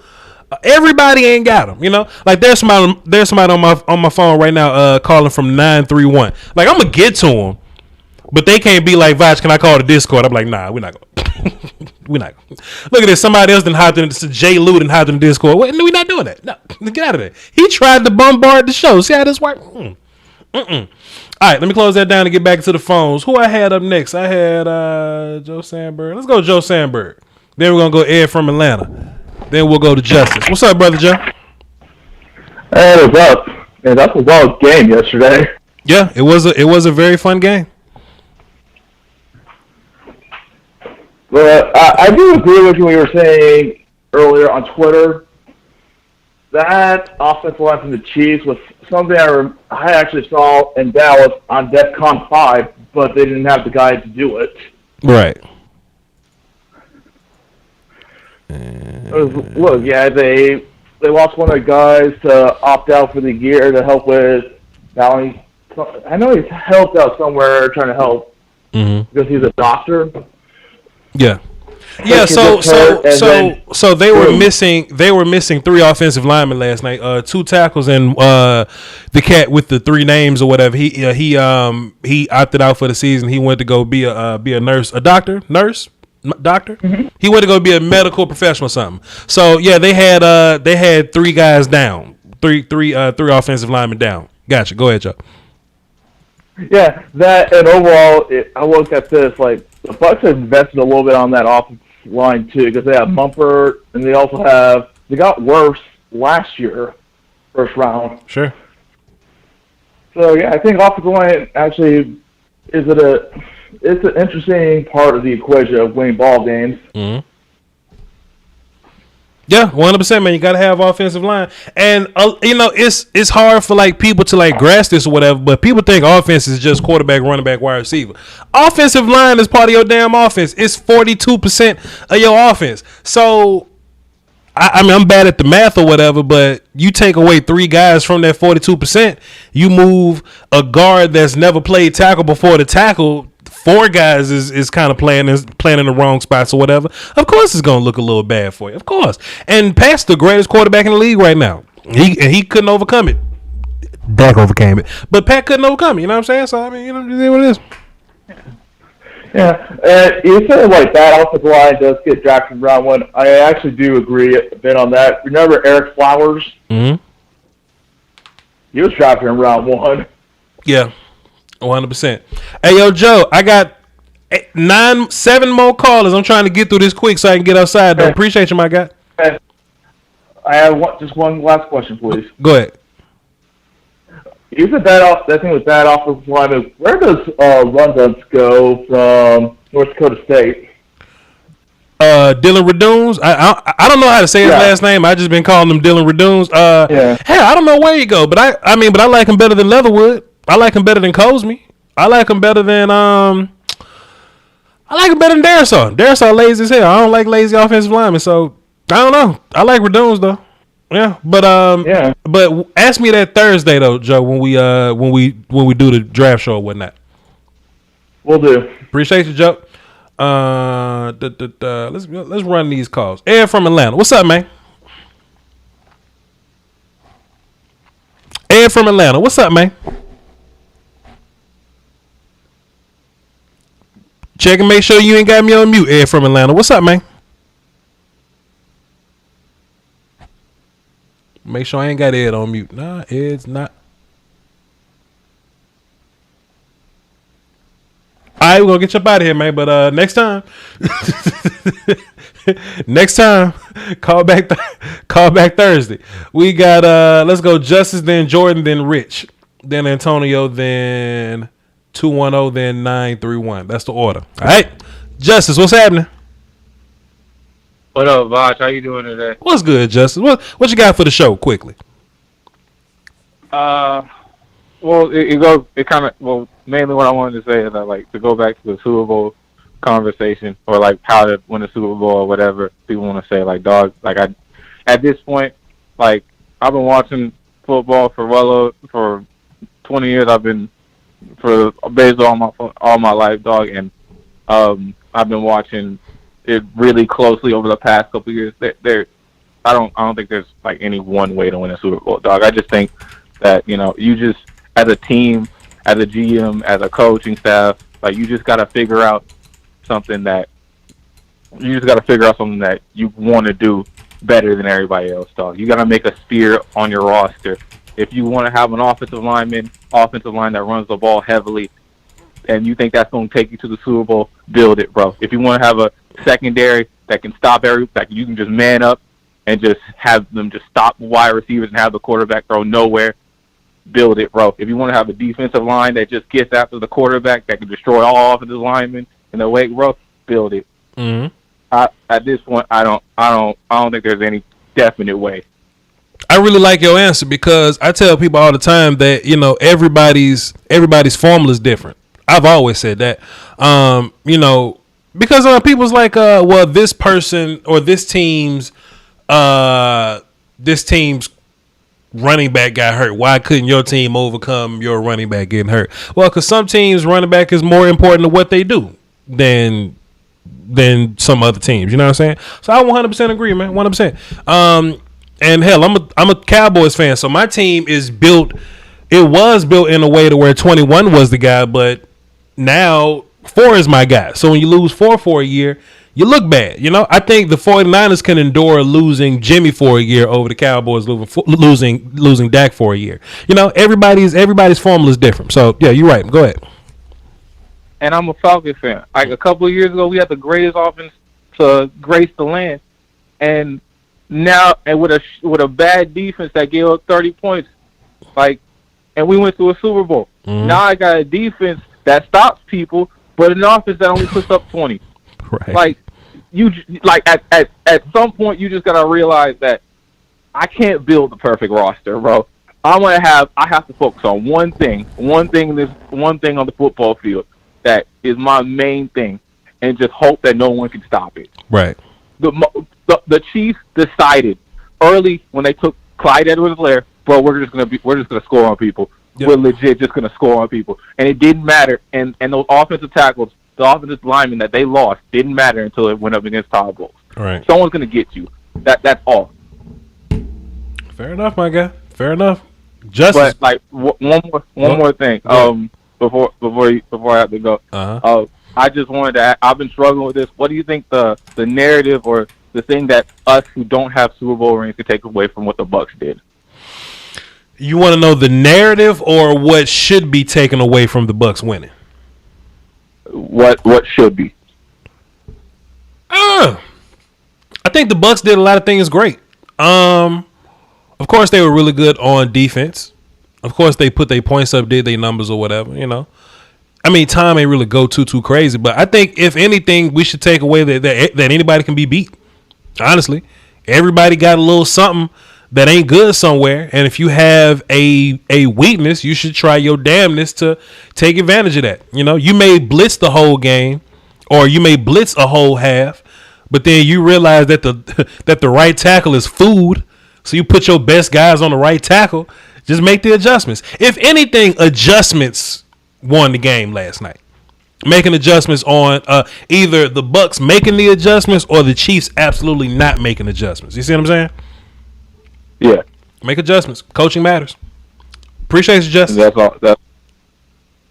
Everybody ain't got them. You know, like there's somebody on my phone right now calling from 931. Like, I'm gonna get to them, but they can't be like, Voch, can I call the Discord? I'm like, nah, we're not gonna. We're not. Look at this. Somebody else done hopped in. Jay Lou done hopped in the Discord. We're not doing that. No, get out of there. He tried to bombard the show. See how this works? All right, let me close that down and get back to the phones. Who I had up next? I had Joe Sandberg. Let's go Joe Sandberg. Then we're going to go Ed from Atlanta. Then we'll go to Justice. What's up, Brother Joe? Hey, what's up? Man, that was a wild game yesterday. Yeah, it was a very fun game. But I do agree with what you were saying earlier on Twitter. That offensive line from the Chiefs was something I actually saw in Dallas on DEFCON 5, but they didn't have the guys to do it. Right. Look, yeah, they lost one of the guys to opt out for the year to help with Bounty. I know he's helped out somewhere trying to help because he's a doctor. Yeah. Yeah, so they were missing 3 offensive linemen last night. 2 tackles and the cat with the 3 names or whatever. He opted out for the season. He went to go be a nurse, doctor. Mm-hmm. He went to go be a medical professional or something. So yeah, they had 3 guys down, three offensive linemen down. Gotcha. Go ahead, Joe. Yeah, that and overall, I look at this like the Bucs have invested a little bit on that offensive line too because they have Bumper and they got worse last year, first round. Sure. So yeah, I think offensive line actually it's an interesting part of the equation of winning ball games. Mm-hmm. Yeah, 100%, man. You got to have offensive line. And, it's hard for, like, people to, like, grasp this or whatever, but people think offense is just quarterback, running back, wide receiver. Offensive line is part of your damn offense. It's 42% of your offense. So, I mean, I'm bad at the math or whatever, but you take away 3 guys from that 42%, you move a guard that's never played tackle before the tackle. 4 guys is kind of playing in the wrong spots or whatever. Of course, it's gonna look a little bad for you. Of course. And Pat's the greatest quarterback in the league right now. He couldn't overcome it. Dak overcame it, but Pat couldn't overcome it. You know what I'm saying? So I mean, it is what it is. Yeah, you said like that offensive line does get drafted in round 1. I actually do agree a bit on that. Remember Eric Flowers? Mm-hmm. He was drafted in round 1. Yeah. 100%. Hey, yo, Joe, I got 7 more callers. I'm trying to get through this quick so I can get outside, though. Appreciate you, my guy. I have just one last question, please. Go ahead. You said that thing with that offensive lineman. Where does Rundunts go from North Dakota State? Dylan Radunes. I don't know how to say his last name. I just been calling him Dylan Radunes. Hell, I don't know where he go, but I like him better than Leatherwood. I like him better than Cosme. I like him better than Darisaw. Darisaw lazy as hell. I don't like lazy offensive linemen, so I don't know. I like Radunes though. Yeah, but but ask me that Thursday though, Joe, when we do the draft show or whatnot. Will do. Appreciate you, Joe. Let's run these calls. Ed from Atlanta. What's up, man? Ed from Atlanta. What's up, man? Check and make sure you ain't got me on mute, Ed from Atlanta. What's up, man? Make sure I ain't got Ed on mute. Nah, Ed's not. All right, we're going to get you up out of here, man. But next time, call back Thursday. We got, let's go Justice, then Jordan, then Rich, then Antonio, then 210, then 931. That's the order. All right. Justice, what's happening? What up, Voch? How you doing today? What's good, Justice? What you got for the show, quickly? Well, mainly what I wanted to say is that, like, to go back to the Super Bowl, conversation or like how to win a Super Bowl or whatever people want to say. Like, dog, like at this point, like I've been watching football for 20 years. I've been for baseball all my life, dog, and I've been watching it really closely over the past couple of years. I don't think there's like any one way to win a Super Bowl, dog. I just think that, you know, you just as a team, as a GM, as a coaching staff, like you just got to figure out something that you want to do better than everybody else, dog. You got to make a spear on your roster. If you want to have an offensive line that runs the ball heavily, and you think that's going to take you to the Super Bowl, build it, bro. If you want to have a secondary that can stop that you can just man up and just have them just stop wide receivers and have the quarterback throw nowhere, build it, bro. If you want to have a defensive line that just gets after the quarterback that can destroy all offensive linemen in the wake, bro, build it. Mm-hmm. At this point, I don't think there's any definite way. I really like your answer because I tell people all the time that, you know, everybody's formula is different. I've always said that, you know, because people's like, well, this person or this team's running back got hurt. Why couldn't your team overcome your running back getting hurt? Well, because some teams' running back is more important to what they do than some other teams. You know what I'm saying? So I 100% agree, man. 100%. And hell, I'm a Cowboys fan, so my team is built. It was built in a way to where 21 was the guy, but now 4 is my guy. So when you lose 4 for a year, you look bad. You know, I think the 49ers can endure losing Jimmy for a year over the Cowboys losing Dak for a year. You know, everybody's formula is different. So yeah, you're right. Go ahead. And I'm a Falcons fan. Like a couple of years ago, we had the greatest offense to grace the land, and now and with a bad defense that gave up 30 points, like, and we went to a Super Bowl. Mm-hmm. Now I got a defense that stops people, but an offense that only puts up 20. Right. Like at some point you just gotta realize that I can't build the perfect roster, bro. I have to focus on one thing on the football field that is my main thing, and just hope that no one can stop it. Right. The Chiefs decided early when they took Clyde Edwards-Helaire, bro, we're just gonna score on people. Yep. We're legit just gonna score on people, and it didn't matter. And those offensive tackles, the offensive linemen that they lost, didn't matter until it went up against Todd Bowles. Right. Someone's gonna get you. That's all. Fair enough, my guy. Fair enough. Justice. But like one more thing. Before I have to go. Uh-huh. I just wanted to. I've been struggling with this. What do you think the narrative or the thing that us who don't have Super Bowl rings could take away from what the Bucs did? You want to know the narrative or what should be taken away from the Bucs winning? What should be? I think the Bucs did a lot of things great. Of course, they were really good on defense. Of course, they put their points up, did their numbers or whatever, you know. I mean, time ain't really go too crazy, but I think if anything, we should take away that anybody can be beat. Honestly, everybody got a little something that ain't good somewhere, and if you have a weakness, you should try your damnness to take advantage of that. You know, you may blitz the whole game, or you may blitz a whole half, but then you realize that the right tackle is food, so you put your best guys on the right tackle. Just make the adjustments. If anything, adjustments won the game last night. Making adjustments on either the Bucs making the adjustments or the Chiefs absolutely not making adjustments. You see what I'm saying? Yeah. Make adjustments. Coaching matters. Appreciate you, Justin. That's all.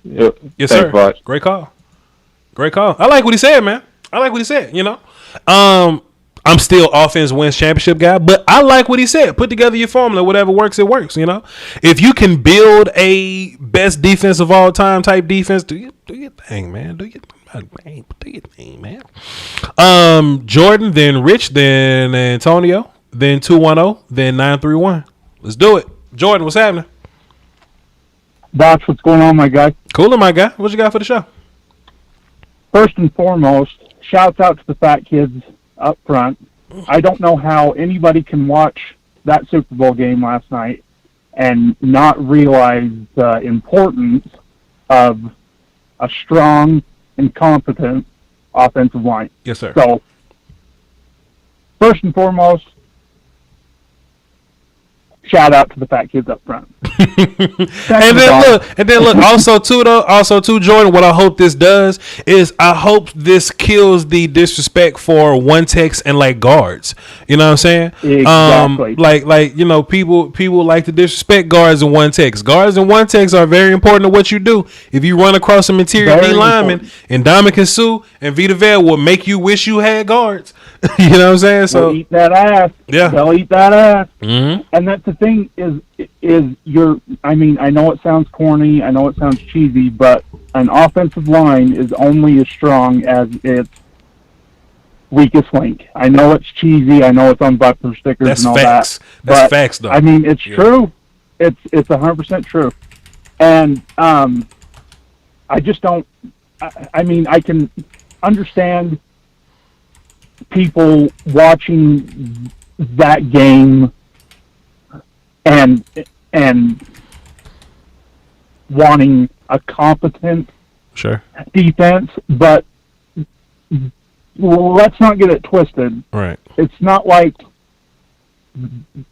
Yep. Yes, Thanks, sir. Voch. Great call. Great call. I like what he said, man. I like what he said, you know. I'm still offense wins championship guy, but I like what he said. Put together your formula. Whatever works, it works, you know. If you can build a best defense of all time type defense, do your thing, man. Do your thing, man. Jordan, then Rich, then Antonio, then 210, then 931. Let's do it. Jordan, what's happening? Voch, what's going on, my guy? Cooler, my guy. What you got for the show? First and foremost, shouts out to the fat kids up front. I don't know how anybody can watch that Super Bowl game last night and not realize the importance of a strong and competent offensive line. Yes, sir. So, first and foremost, shout out to the fat kids up front. and then look. Also too, Jordan. What I hope this does is I hope this kills the disrespect for one techs and like guards. You know what I'm saying? Exactly. Like you know, people like to disrespect guards and one techs. Guards and one techs are very important to what you do. If you run across some interior D lineman, and Dominic Sue and Vita Vea will make you wish you had guards. You know what I'm saying? So they'll eat that ass. Yeah, they'll eat that ass. Mm-hmm. And that's the thing is I mean, I know it sounds corny, I know it sounds cheesy, but an offensive line is only as strong as its weakest link. I know it's cheesy, I know it's on bumper stickers that's and all facts. that. That's facts, though. I mean, it's true. It's 100% true. And I just don't. I mean, I can understand people watching that game and wanting a competent defense, but let's not get it twisted. Right. It's not like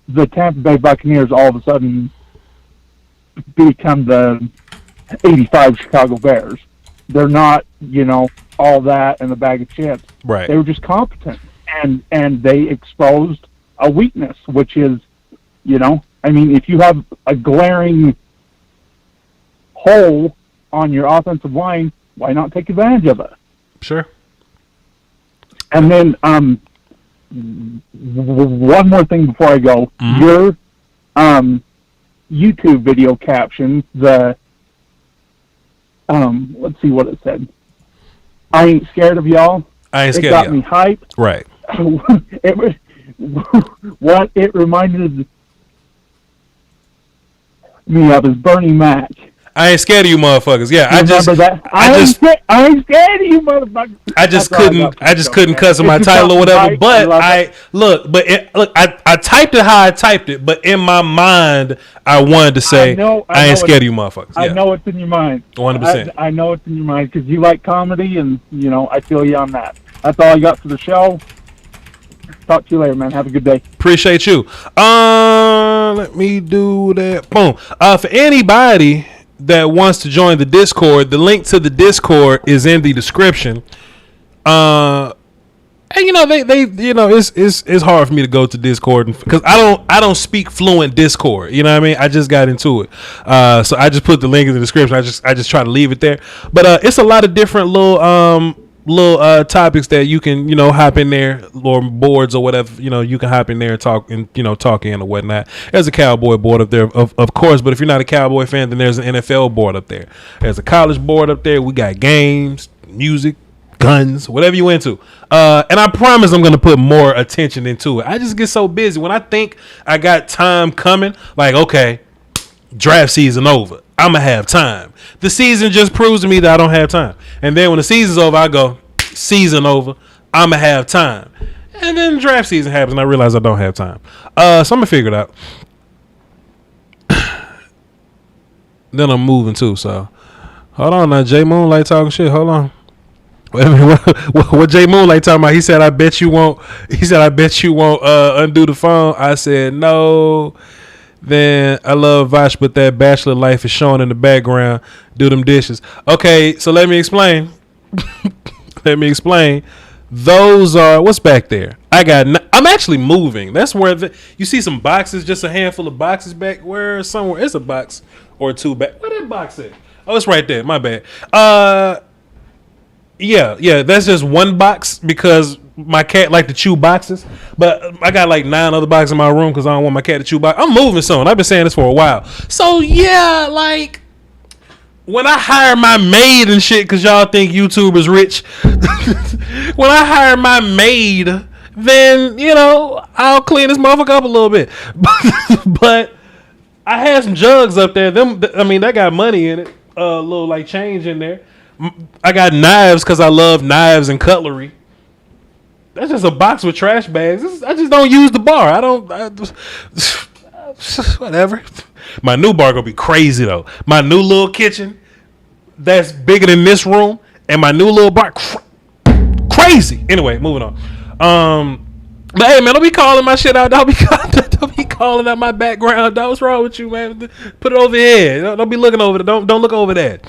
the Tampa Bay Buccaneers all of a sudden become the 85 Chicago Bears. They're not, all that and a bag of chips. Right. They were just competent, and they exposed a weakness, which is, I mean, if you have a glaring hole on your offensive line, why not take advantage of it? Sure. And then one more thing before I go. Mm-hmm. Your YouTube video caption, let's see what it said. I ain't scared of y'all. I ain't scared of y'all. It got me hyped. Right. What it reminded me of is Bernie Mac. I ain't scared of you motherfuckers. Yeah, I ain't scared of you motherfuckers. I just couldn't cuss on my title or whatever. But I typed it how I typed it, but in my mind I wanted to say I ain't scared of you motherfuckers. Yeah. I know it's in your mind. 100%. I know it's in your mind because you like comedy, and I feel you on that. That's all I got for the show. Talk to you later, man. Have a good day. Appreciate you. Let me do that. Boom. For anybody that wants to join the Discord, the link to the Discord is in the description. And it's hard for me to go to Discord because I don't speak fluent Discord. You know what I mean? I just got into it, so I just put the link in the description. I just try to leave it there. But it's a lot of different little topics that you can hop in there, or boards or whatever. You can hop in there and talk in or whatnot. There's a Cowboy board up there, of course. But if you're not a Cowboy fan, then there's an NFL board up there. There's a college board up there. We got games, music, guns, whatever you into. And I promise I'm gonna put more attention into it. I just get so busy when I think I got time coming. Like, okay, draft season over, I'm gonna have time. The season just proves to me that I don't have time. And then when the season's over, I go, season over, I'm gonna have time. And then the draft season happens and I realize I don't have time. So I'm gonna figure it out. Then I'm moving too, so hold on now. Jay Moonlight talking shit. Hold on. Wait a minute, what Jay Moonlight talking about? He said, I bet you won't undo the phone. I said, no. Then I love Voch, but that bachelor life is showing in the background. Do them dishes. Okay, so let me explain. Those are, what's back there? I'm actually moving. That's where you see some boxes, just a handful of boxes back. Where somewhere it's a box or two back. Where that box at? Oh, it's right there. My bad. Yeah, that's just one box because my cat like to chew boxes, but I got like 9 other boxes in my room because I don't want my cat to chew boxes. I'm moving soon. I've been saying this for a while. So yeah, like when I hire my maid and shit, because y'all think YouTube is rich, when I hire my maid, then I'll clean this motherfucker up a little bit. But I had some jugs up there. They got money in it, a little like change in there. I got knives because I love knives and cutlery. That's just a box with trash bags. I just don't use the bar. Whatever. My new bar gonna be crazy though. My new little kitchen that's bigger than this room, and my new little bar. crazy. Anyway, moving on. But hey, man, don't be calling my shit out. Don't be calling out my background. Dog. What's wrong with you, man? Put it over here. Don't be looking over there. Don't look over that.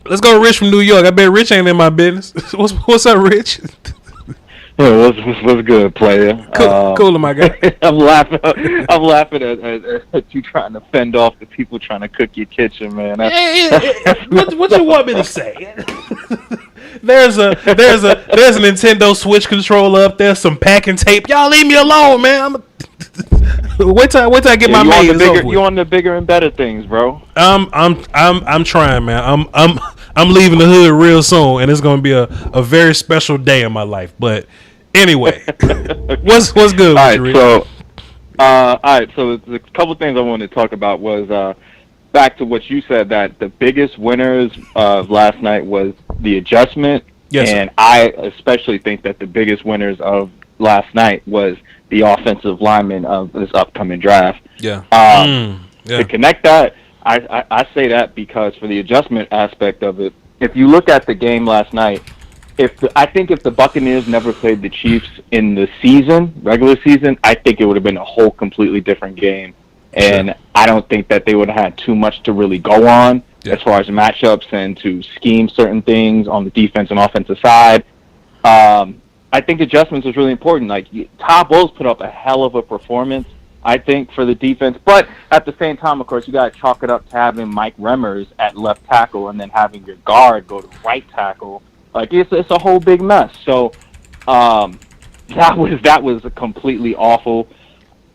Let's go to Rich from New York. I bet Rich ain't in my business. What's up, Rich? Yeah, what's good, player? Cool, my guy. I'm laughing at you trying to fend off the people trying to cook your kitchen, man. What you want me to say? There's a Nintendo Switch controller up there, some packing tape. Y'all leave me alone, man. Wait till I get my mains over. You on the bigger and better things, bro. I'm trying, man. I'm leaving the hood real soon, and it's gonna be a very special day in my life. But anyway, what's good? All right, so the couple things I wanted to talk about was back to what you said, that the biggest winners of last night was the adjustment. Yes, and I especially think that the biggest winners of last night was the offensive linemen of this upcoming draft. Yeah. To connect that, I say that because for the adjustment aspect of it, if you look at the game last night, I think if the Buccaneers never played the Chiefs in the regular season, I think it would have been a whole completely different game. And I don't think that they would have had too much to really go on as far as matchups and to scheme certain things on the defense and offensive side. I think adjustments is really important. Like, Todd Bowles put up a hell of a performance, I think, for the defense. But at the same time, of course, you got to chalk it up to having Mike Remmers at left tackle and then having your guard go to right tackle. Like, it's a whole big mess. So that was completely awful.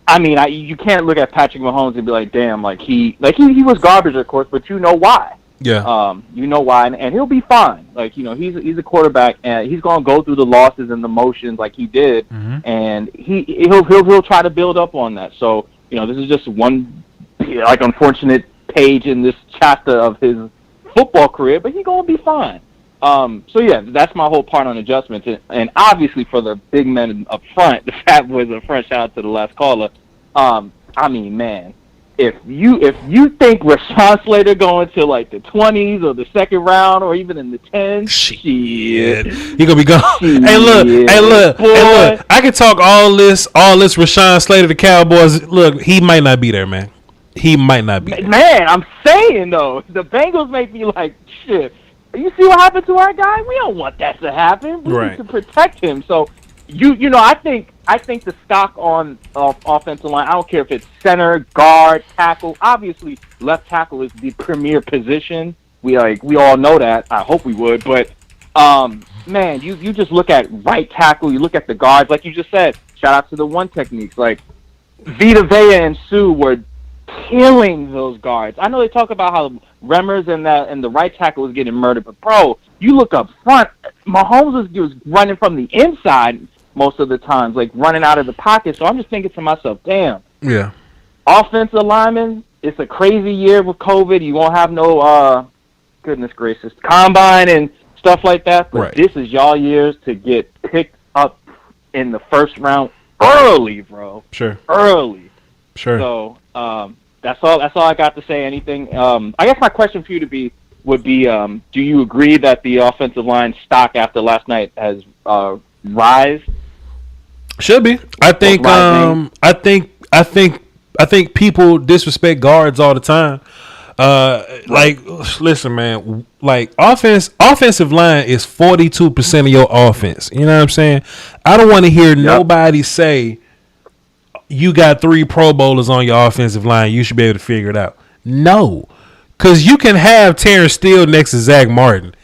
I mean, you can't look at Patrick Mahomes and be like, damn, he was garbage, of course, but you know why. Yeah. You know why, and he'll be fine. Like, he's a quarterback, and he's gonna go through the losses and the motions like he did, and he'll try to build up on that. So, this is just one unfortunate page in this chapter of his football career, but he's gonna be fine. So yeah, that's my whole part on adjustments, and obviously for the big men up front, the Fat Boys up front. Shout out to the last caller. I mean, man, if you think Rashawn Slater going to the 20s or the second round or even in the 10s, shit, he gonna be gone. Hey, look, I can talk all this Rashawn Slater, the Cowboys. Look, he might not be there, man. He might not be there. Man, I'm saying though, the Bengals make me like shit. You see what happened to our guy? We don't want that to happen. We need to protect him. So, I think the stock on offensive line, I don't care if it's center, guard, tackle. Obviously, left tackle is the premier position. We all know that. I hope we would. But, man, you just look at right tackle. You look at the guards. Like you just said, shout out to the one techniques. Like, Vita Vea and Sue were killing those guards. I know they talk about how Remmers and the right tackle was getting murdered, but bro, you look up front, Mahomes was running from the inside most of the times, running out of the pocket. So I'm just thinking to myself, damn. Yeah. Offensive linemen, it's a crazy year with COVID. You won't have no goodness gracious combine and stuff like that. But this is y'all years to get picked up in the first round early, bro. Sure. Early. Sure. So that's all I got to say. Anything? I guess my question for you would be, do you agree that the offensive line stock after last night has rise? Should be. I think people disrespect guards all the time. Listen, man. Offensive line is 42% of your offense. You know what I'm saying? I don't want to hear nobody say you got 3 Pro Bowlers on your offensive line. You should be able to figure it out. No, because you can have Terrence Steele next to Zach Martin.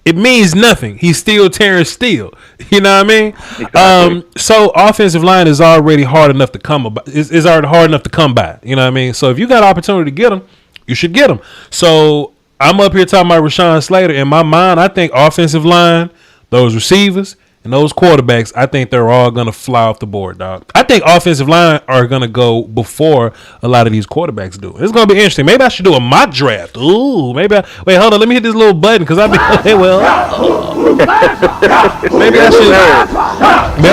It means nothing. He's still Terrence Steele. You know what I mean? Exactly. So offensive line is already hard enough to come by. It's already hard enough to come by. You know what I mean? So if you got opportunity to get them, you should get them. So I'm up here talking about Rashawn Slater. In my mind, I think offensive line, those receivers, and those quarterbacks, I think they're all going to fly off the board, dog. I think offensive line are going to go before a lot of these quarterbacks do. It's going to be interesting. Maybe I should do a mock draft. Ooh, wait, hold on. Let me hit this little button because maybe I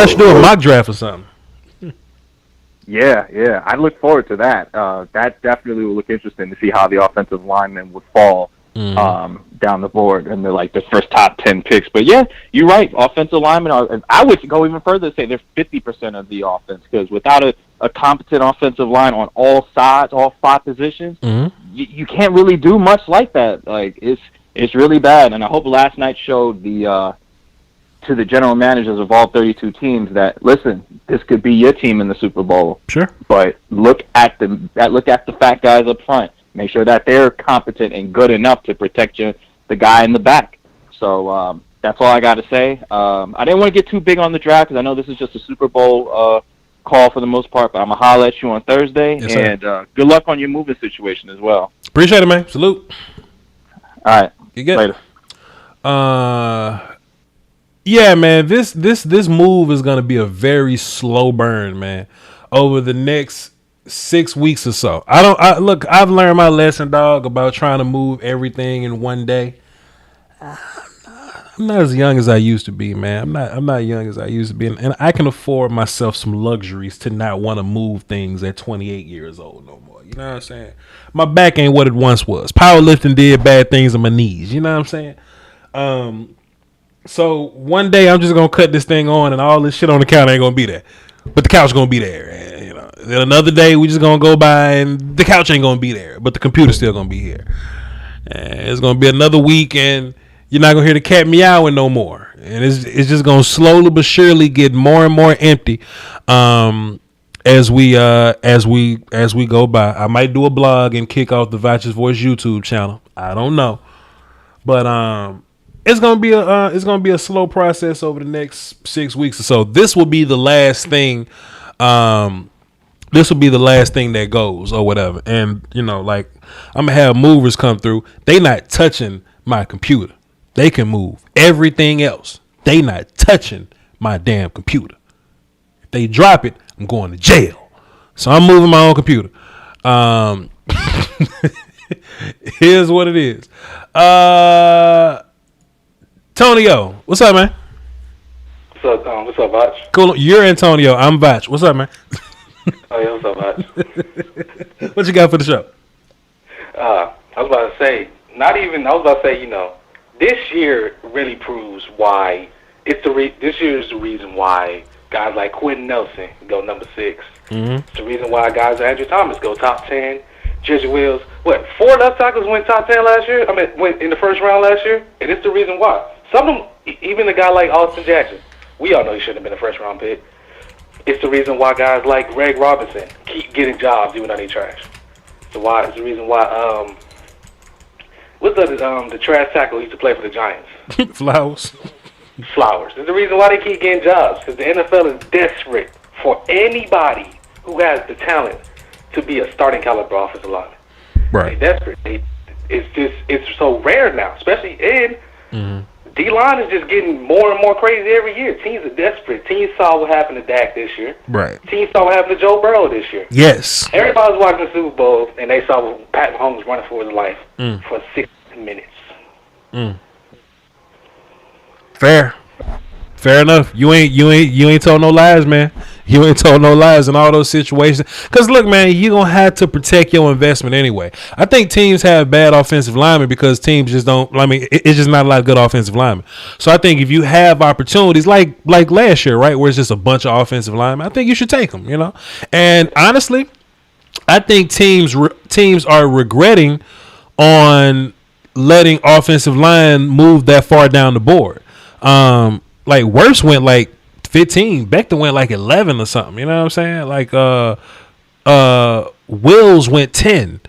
should do a mock draft or something. Yeah. I look forward to that. That definitely will look interesting to see how the offensive linemen would fall down the board, and they're like the first top 10 picks. But yeah, you're right. Offensive linemen I would go even further and say they're 50% of the offense, because without a competent offensive line on all sides, all 5 positions, you can't really do much like that. Like it's really bad. And I hope last night showed to the general managers of all 32 teams that, listen, this could be your team in the Super Bowl. Sure. But look at the fat guys up front. Make sure that they're competent and good enough to protect the guy in the back. So that's all I got to say. I didn't want to get too big on the draft, because I know this is just a Super Bowl call for the most part, but I'm going to holler at you on Thursday. Yes, and good luck on your moving situation as well. Appreciate it, man. Salute. All right. You good? Later. Yeah, man, this move is going to be a very slow burn, man, over the next 6 weeks or so. Look, I've learned my lesson, dog, about trying to move everything in one day. I'm not as young as I used to be, man. I'm not young as I used to be, and I can afford myself some luxuries to not want to move things at 28 years old no more. You know what I'm saying? My back ain't what it once was. Powerlifting did bad things on my knees. You know what I'm saying? So one day I'm just gonna cut this thing on, and all this shit on the couch ain't gonna be there, but the couch gonna be there. And, you know, then another day we just gonna go by, and the couch ain't gonna be there, but the computer's still gonna be here. And it's gonna be another week, and you're not gonna hear the cat meowing no more. And it's just gonna slowly but surely get more and more empty. As we go by. I might do a blog and kick off the Voch's Voice YouTube channel. I don't know, but it's gonna be a slow process over the next 6 weeks or so. This will be the last thing. This will be the last thing that goes or whatever. And you know, like, I'm gonna have movers come through. They not touching my computer. They can move everything else. They not touching my damn computer. If they drop it, I'm going to jail. So I'm moving my own computer. Here's what it is. Tonio, what's up, man? What's up, Voch? Cool. You're Antonio. I'm Voch. What's up, man? Oh yeah, what's up, Voch? What you got for the show? I was about to say, you know, this year really proves why this year is the reason why guys like Quentin Nelson go number 6. It's the reason why guys like Andrew Thomas go top 10. Jesse Wills, 4 left tackles went top 10 last year? I mean, went in the first round last year? And it's the reason why. Some of them, even a guy like Austin Jackson, we all know he shouldn't have been a first round pick. It's the reason why guys like Greg Robinson keep getting jobs even though they trash. It's the reason why, what's the trash tackle who used to play for the Giants? Flowers. It's the reason why they keep getting jobs, because the NFL is desperate for anybody who has the talent to be a starting caliber offensive lineman. Right. They're desperate. It's so rare now, especially in D-line is just getting more and more crazy every year. Teams are desperate. Teams saw what happened to Dak this year. Right. Teams saw what happened to Joe Burrow this year. Yes. Everybody was watching the Super Bowl, and they saw Pat Mahomes running for his life for 6 minutes. Fair enough. You ain't told no lies, man. You ain't told no lies in all those situations. Because, look, man, you're going to have to protect your investment anyway. I think teams have bad offensive linemen because teams just don't – I mean, it's just not a lot of good offensive linemen. So I think if you have opportunities like last year, right, where it's just a bunch of offensive linemen, I think you should take them, you know. And, honestly, I think teams are regretting on letting offensive line move that far down the board. Like, Worst went like 15. Becton went like 11 or something. You know what I'm saying? Like, Wills went 10.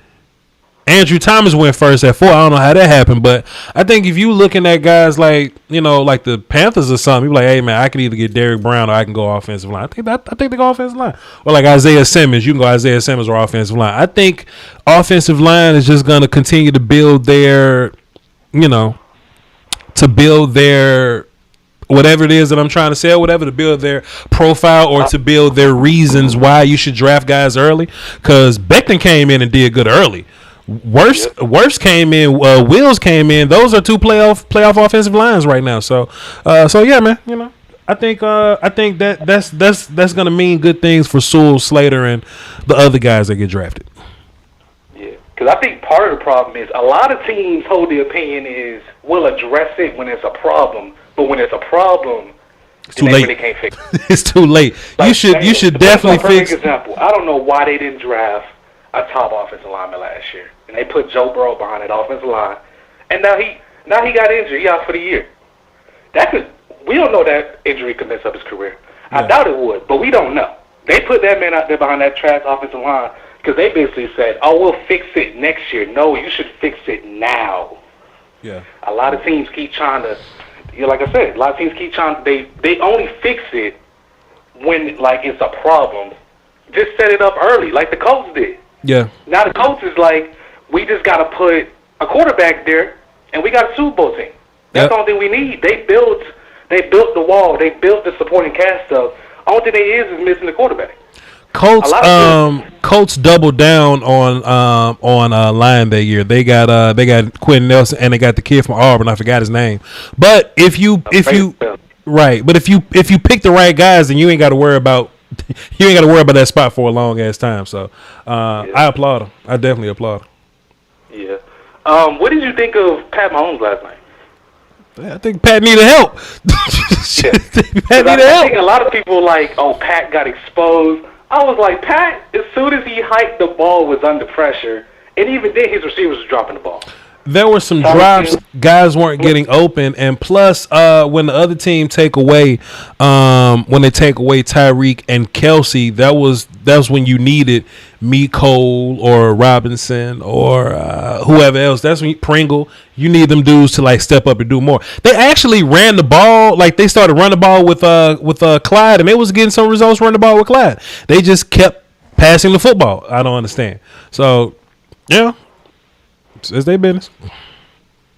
Andrew Thomas went first at 4. I don't know how that happened, but I think if you looking at guys like, you know, like the Panthers or something, you're like, hey man, I can either get Derrick Brown or I can go offensive line. I think they go offensive line. Or like Isaiah Simmons, you can go Isaiah Simmons or offensive line. I think offensive line is just gonna continue to build their, you know, whatever it is that I'm trying to sell, whatever, to build their profile or to build their reasons why you should draft guys early. Because Becton came in and did good early. Worst came in. Wills came in. Those are 2 playoff offensive lines right now. So yeah, man. You know, I think that's gonna mean good things for Sewell, Slater, and the other guys that get drafted. Yeah, Because I think part of the problem is a lot of teams hold the opinion is we'll address it when it's a problem, but when it's a problem, it's too late. Really can't fix it. It's too late. Like, you should definitely fix. Perfect example. I don't know why they didn't draft a top offensive lineman last year, and they put Joe Burrow behind that offensive line, and now he got injured. He out for the year. We don't know that injury could mess up his career. Yeah. I doubt it would, but we don't know. They put that man out there behind that trash offensive line because they basically said, "Oh, we'll fix it next year." No, you should fix it now. Yeah. A lot of teams keep trying to. Like I said, a lot of teams keep trying. They only fix it when like it's a problem. Just set it up early, like the Colts did. Yeah. Now the Colts is like, we just got to put a quarterback there, and we got a Super Bowl team. That's the only thing we need. They built the wall. They built the supporting cast stuff. All thing they is missing the quarterback. Colts doubled down on line that year. They got Quentin Nelson and they got the kid from Auburn. I forgot his name. But if you pick the right guys, then you ain't got to worry about that spot for a long ass time. So I applaud him. I definitely applaud him. Yeah. What did you think of Pat Mahomes last night? I think Pat needed help. I think a lot of people like, oh, Pat got exposed. I was like, Pat, as soon as he hiked, the ball was under pressure, and even then his receivers were dropping the ball. There were some drops, guys weren't getting open, and plus, when the other team take away Tyreek and Kelsey, that was when you needed Cole or Robinson or whoever else. That's when Pringle. You need them dudes to like step up and do more. They actually ran the ball, like they started running the ball with Clyde, and they was getting some results running the ball with Clyde. They just kept passing the football. I don't understand. So, yeah. It's their business.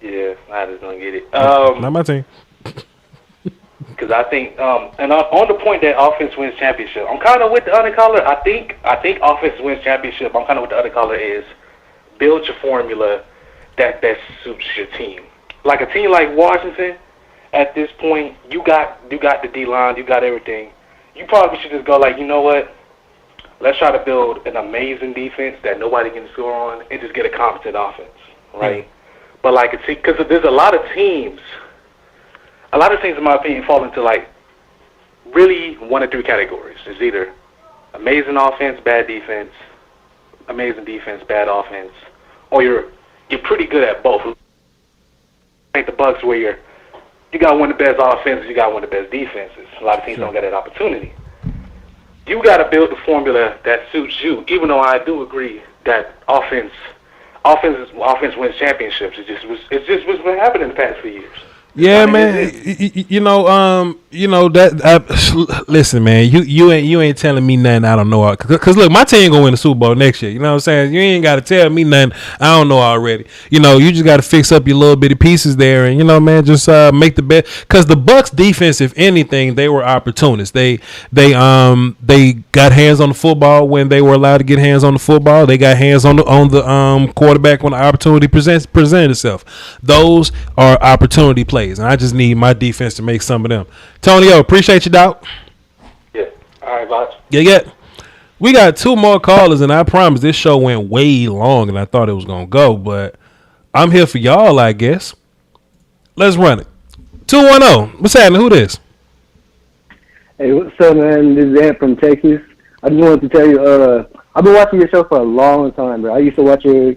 Yeah, I just don't get it. Not my team. Because I think, and on the point that offense wins championship, I'm kind of with the other caller. I think offense wins championship. I'm kind of with the other caller is build your formula that suits your team. Like a team like Washington, at this point, you got the D line, you got everything. You probably should just go like, you know what? Let's try to build an amazing defense that nobody can score on, and just get a competent offense, right? Mm-hmm. But like, because there's a lot of teams, in my opinion, fall into like really one of three categories. It's either amazing offense, bad defense, amazing defense, bad offense, or you're pretty good at both. I think the Bucs where you got one of the best offenses, you got one of the best defenses. A lot of teams don't get that opportunity. You got to build the formula that suits you. Even though I do agree that offense wins championships. It's just what's been happening in the past few years. Yeah, man. Listen, man. You ain't telling me nothing I don't know. Cause look, my team gonna win the Super Bowl next year. You know what I'm saying? You ain't gotta tell me nothing I don't know already. You just gotta fix up your little bitty pieces there, and man, just make the best. Cause the Bucs defense, if anything, they were opportunists. They got hands on the football when they were allowed to get hands on the football. They got hands on the quarterback when the opportunity presented itself. Those are opportunity plays. And I just need my defense to make some of them. Tonyo, appreciate you, Doc. Yeah. All right, Voch. Yeah. We got two more callers, and I promise this show went way longer than I thought it was going to go, but I'm here for y'all, I guess. Let's run it. 210. What's happening? Who this? Hey, what's up, man? This is Ant from Texas. I just wanted to tell you, I've been watching your show for a long time, bro. I used to watch your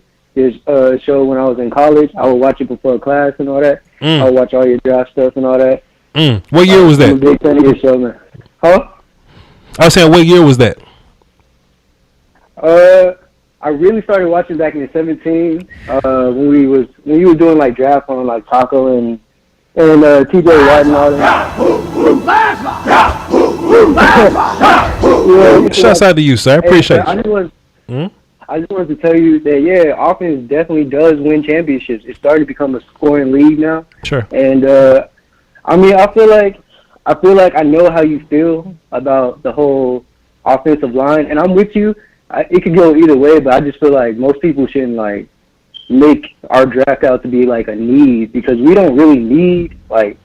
show when I was in college. I would watch it before class and all that. I would watch all your draft stuff and all that. What year was that? I'm a big fan of your show, man. Huh? I was saying, what year was that? I really started watching back in 2017 when you were doing like draft on like Taco and TJ Watt and all that. Shouts out to you, sir. I appreciate you. I just wanted to tell you that, offense definitely does win championships. It's starting to become a scoring league now. Sure. And, I feel like I know how you feel about the whole offensive line, and I'm with you. It could go either way, but I just feel like most people shouldn't, like, make our draft out to be, like, a need, because we don't really need, like,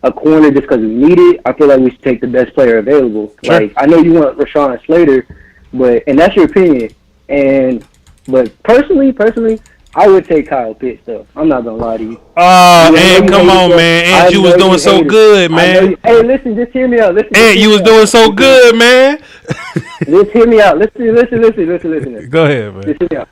a corner just because we need it. I feel like we should take the best player available. Sure. Like, I know you want Rashawn Slater, and that's your opinion. And But personally, I would take Kyle Pitts, though. I'm not going to lie to you. And come on, man. And you was doing so good, man. Hey, listen, just hear me out. And you was doing so good, man. Just hear me out. Listen. Go ahead, man. Just hear me out.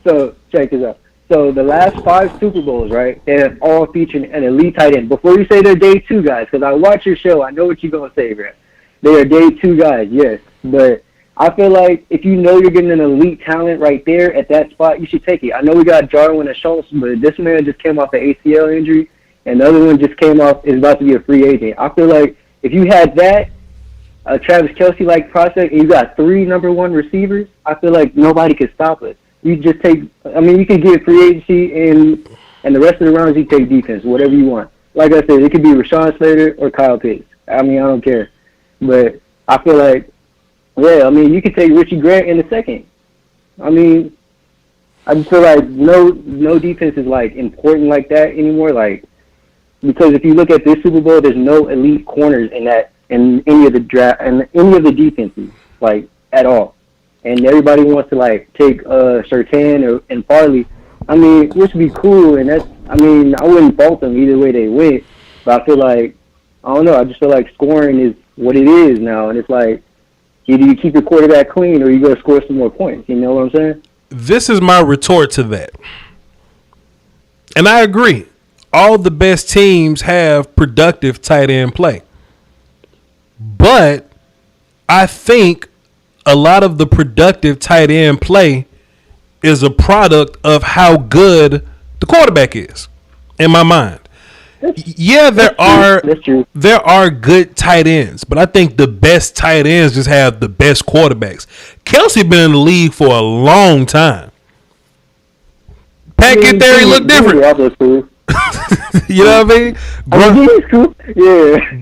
So, check this out. So, the last 5 Super Bowls, right, they have all featured an elite tight end. Before you say they're day 2 guys, because I watch your show, I know what you're going to say, Brad. They are day 2 guys, yes. But I feel like if you know you're getting an elite talent right there at that spot, you should take it. I know we got Jarwin and Schultz, but this man just came off an ACL injury, and the other one just came off, is about to be a free agent. I feel like if you had that, a Travis Kelce-like prospect, and you got 3 number 1 receivers, I feel like nobody could stop it. You just take, I mean, you could get free agency and the rest of the rounds you take defense, whatever you want. Like I said, it could be Rashawn Slater or Kyle Pitts. I mean, I don't care. But I feel like, yeah, I mean, you could take Richie Grant in the second. I mean, I just feel like no defense is, like, important like that anymore. Like, because if you look at this Super Bowl, there's no elite corners in any of the draft and any of the defenses, like, at all. And everybody wants to, like, take Surtain and Farley. I mean, which would be cool, and that's, I mean, I wouldn't fault them either way they went. But I feel like, I don't know, I just feel like scoring is what it is now. And it's like, either you keep your quarterback clean or you go score some more points. You know what I'm saying? This is my retort to that. And I agree. All the best teams have productive tight end play. But I think a lot of the productive tight end play is a product of how good the quarterback is, in my mind. Yeah, there are good tight ends, but I think the best tight ends just have the best quarterbacks. Kelce been in the league for a long time. Pat get there, he look different. You know what I mean?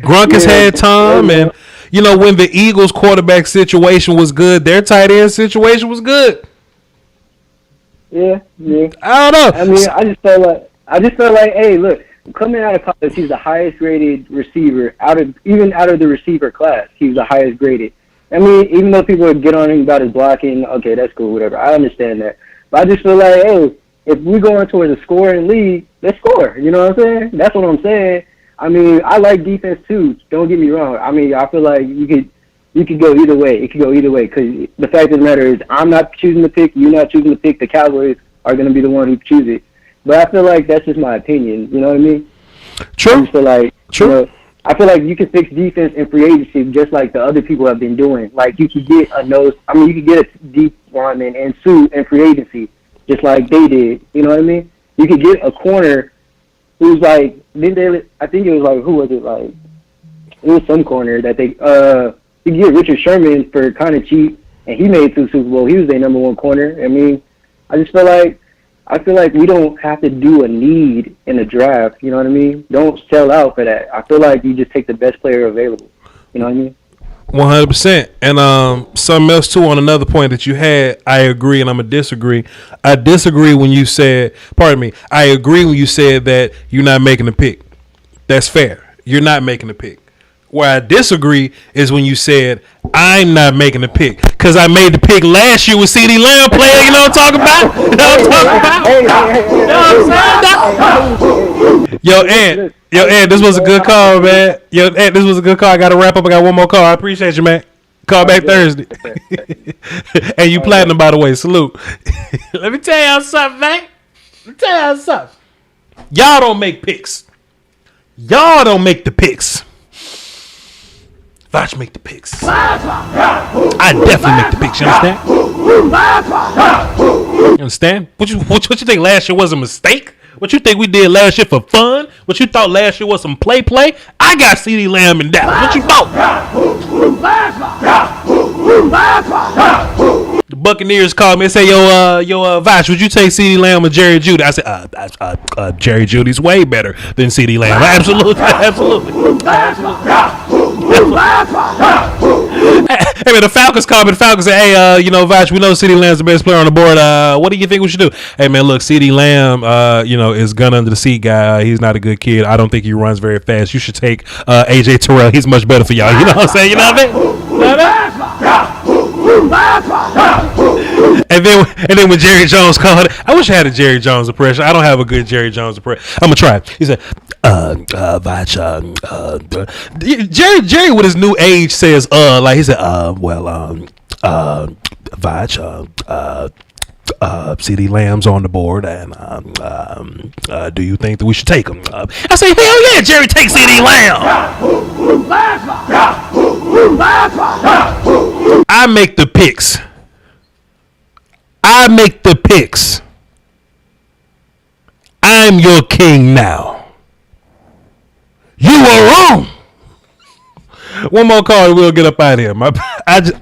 Gronk has had time, and you know when the Eagles' quarterback situation was good, their tight end situation was good. Yeah. I don't know. I mean, I just felt like, hey, look. Coming out of college, he's the highest graded receiver out of the receiver class. He's the highest graded. I mean, even though people would get on him about his blocking, okay, that's cool, whatever. I understand that, but I just feel like, hey, if we're going towards a scoring league, let's score. You know what I'm saying? That's what I'm saying. I mean, I like defense too. Don't get me wrong. I mean, I feel like you could go either way. It could go either way because the fact of the matter is, I'm not choosing to pick. You're not choosing to pick. The Cowboys are going to be the one who choose it. But I feel like that's just my opinion. You know what I mean? True. I just feel like, you know, I feel like you can fix defense in free agency just like the other people have been doing. Like you could get you could get a deep lineman and Sue in free agency just like they did. You know what I mean? You could get a corner who's like, I think it was like, who was it? Like, it was some corner that they, you could get Richard Sherman for kind of cheap, and he made it to the Super Bowl. He was their number 1 corner. I mean, I feel like we don't have to do a need in the draft. You know what I mean? Don't sell out for that. I feel like you just take the best player available. You know what I mean? 100%. And something else too on another point that you had, I agree and I'm gonna disagree. I disagree when you said, I agree when you said that you're not making a pick. That's fair. You're not making a pick. Where I disagree is when you said, I'm not making a pick. Because I made the pick last year with CD Lamb playing. You know what I'm talking about? You know what I'm talking about? Yo, Ant, this was a good call, man. This was a good call. I got to wrap up. I got one more call. I appreciate you, man. Call back Thursday. And you platinum, by the way. Salute. Let me tell y'all something, man. Y'all don't make picks. Y'all don't make the picks. Voch make the picks. I definitely make the picks. You understand? What you think last year was a mistake? What you think we did last year for fun? What you thought last year was some play? I got CD Lamb in Dallas. What you thought? The Buccaneers called me and said, yo, Voch, would you take CD Lamb or Jerry Jeudy? I said, Jerry Judy's way better than CD Lamb. Absolutely. Hey, man, the Falcons called me. The Falcons said, hey, Voch, we know CD Lamb's the best player on the board. What do you think we should do? Hey, man, look, CD Lamb, is gun under the seat guy. He's not a good kid. I don't think he runs very fast. You should take AJ Terrell. He's much better for y'all. You know what I'm saying? You know what I mean? And then when Jerry Jones called it, I wish I had a Jerry Jones impression. I don't have a good Jerry Jones impression. I'm gonna try it. He said, Voch, Jerry with his new age says, like he said, Voch, CD Lamb's on the board, and do you think that we should take him? I say, hell yeah, Jerry, take CD Lamb. I make the picks. I'm your king now. You were wrong. One more call and we'll get up out of here.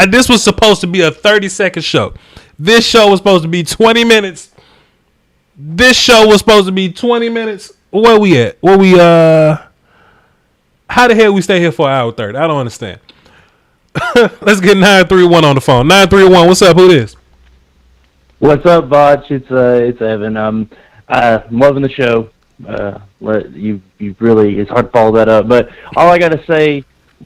This was supposed to be a 30-second show. This show was supposed to be 20 minutes. Where we at? How the hell we stay here for an hour 30? I don't understand. Let's get 931 on the phone. 931, what's up? Who this? What's up, Voch? It's Evan. I'm loving the show. You really, it's hard to follow that up. But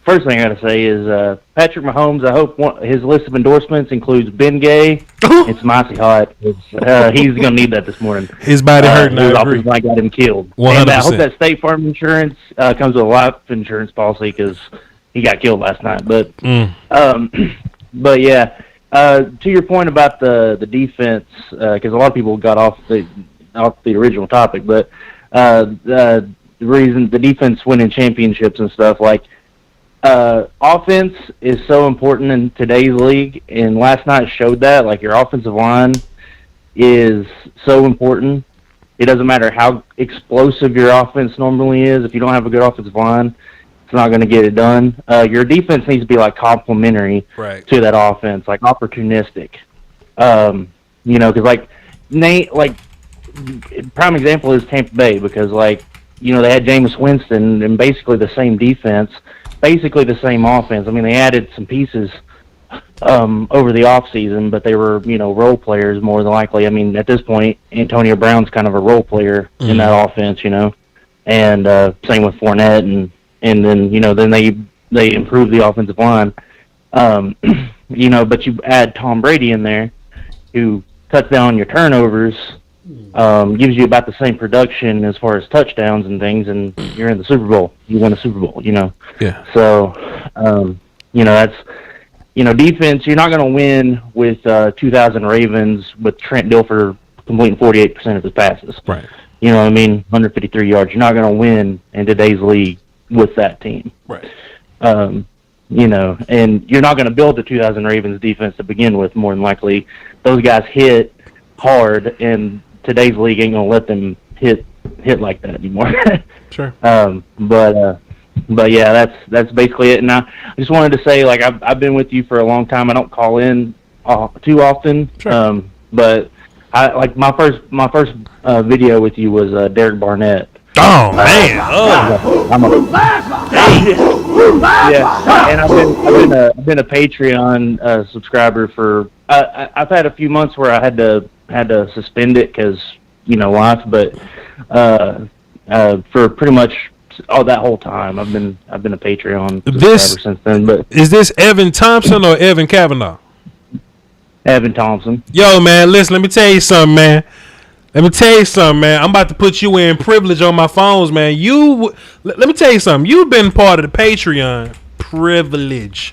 first thing I gotta say is Patrick Mahomes. I hope his list of endorsements includes Ben Gay. It's Mossy Hot. He's gonna need that this morning. His body hurting. His offensive line got him killed. 100%. And I hope that State Farm insurance comes with a life insurance policy because he got killed last night. But but yeah. To your point about the defense, because a lot of people got off the original topic, but the reason the defense winning championships and stuff, like offense is so important in today's league, and last night showed that. Like, your offensive line is so important. It doesn't matter how explosive your offense normally is. If you don't have a good offensive line, it's not going to get it done. Your defense needs to be like complementary to that offense, like opportunistic. Because prime example is Tampa Bay, because they had Jameis Winston and basically the same defense, basically the same offense. I mean, they added some pieces over the offseason, but they were role players more than likely. I mean, at this point, Antonio Brown's kind of a role player in that offense, and same with Fournette and then then they improve the offensive line, but you add Tom Brady in there, who cuts down on your turnovers, gives you about the same production as far as touchdowns and things, and you're in the Super Bowl. You win a Super Bowl, Yeah. So, that's defense. You're not going to win with 2000 Ravens with Trent Dilfer completing 48% of his passes. Right. 153 yards. You're not going to win in today's league with that team. Right. And you're not going to build the 2000 Ravens defense to begin with. More than likely, those guys hit hard, and today's league ain't going to let them hit like that anymore. Sure. But yeah, that's basically it. And I just wanted to say, like, I've been with you for a long time. I don't call in too often. Sure. But my first video with you was Derek Barnett. Oh man! Yeah, and I've been a Patreon subscriber for. I've had a few months where I had to suspend it because life, but for pretty much that whole time I've been a Patreon subscriber since then. But is this Evan Thompson or Evan Kavanaugh? Evan Thompson. Yo, man, listen. Let me tell you something, man. I'm about to put you in privilege on my phones, man. Let me tell you something. You've been part of the Patreon privilege.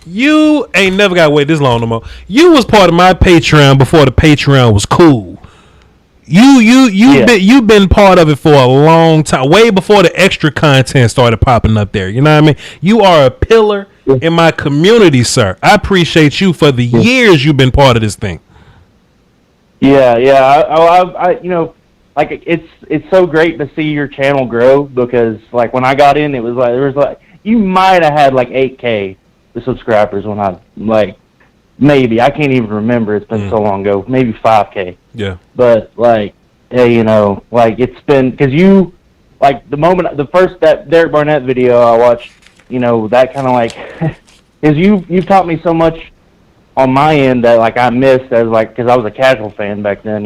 You ain't never got to wait this long no more. You was part of my Patreon before the Patreon was cool. You've been part of it for a long time, way before the extra content started popping up there. You know what I mean? You are a pillar in my community, sir. I appreciate you for the years you've been part of this thing. Yeah. It's so great to see your channel grow, because like when I got in, it was like there was you might have had like 8K subscribers when I maybe, I can't even remember, it's been so long ago, maybe 5K. Yeah. But it's been, because the first that Derek Barnett video I watched, that kind of is you've taught me so much on my end that I missed as because I was a casual fan back then,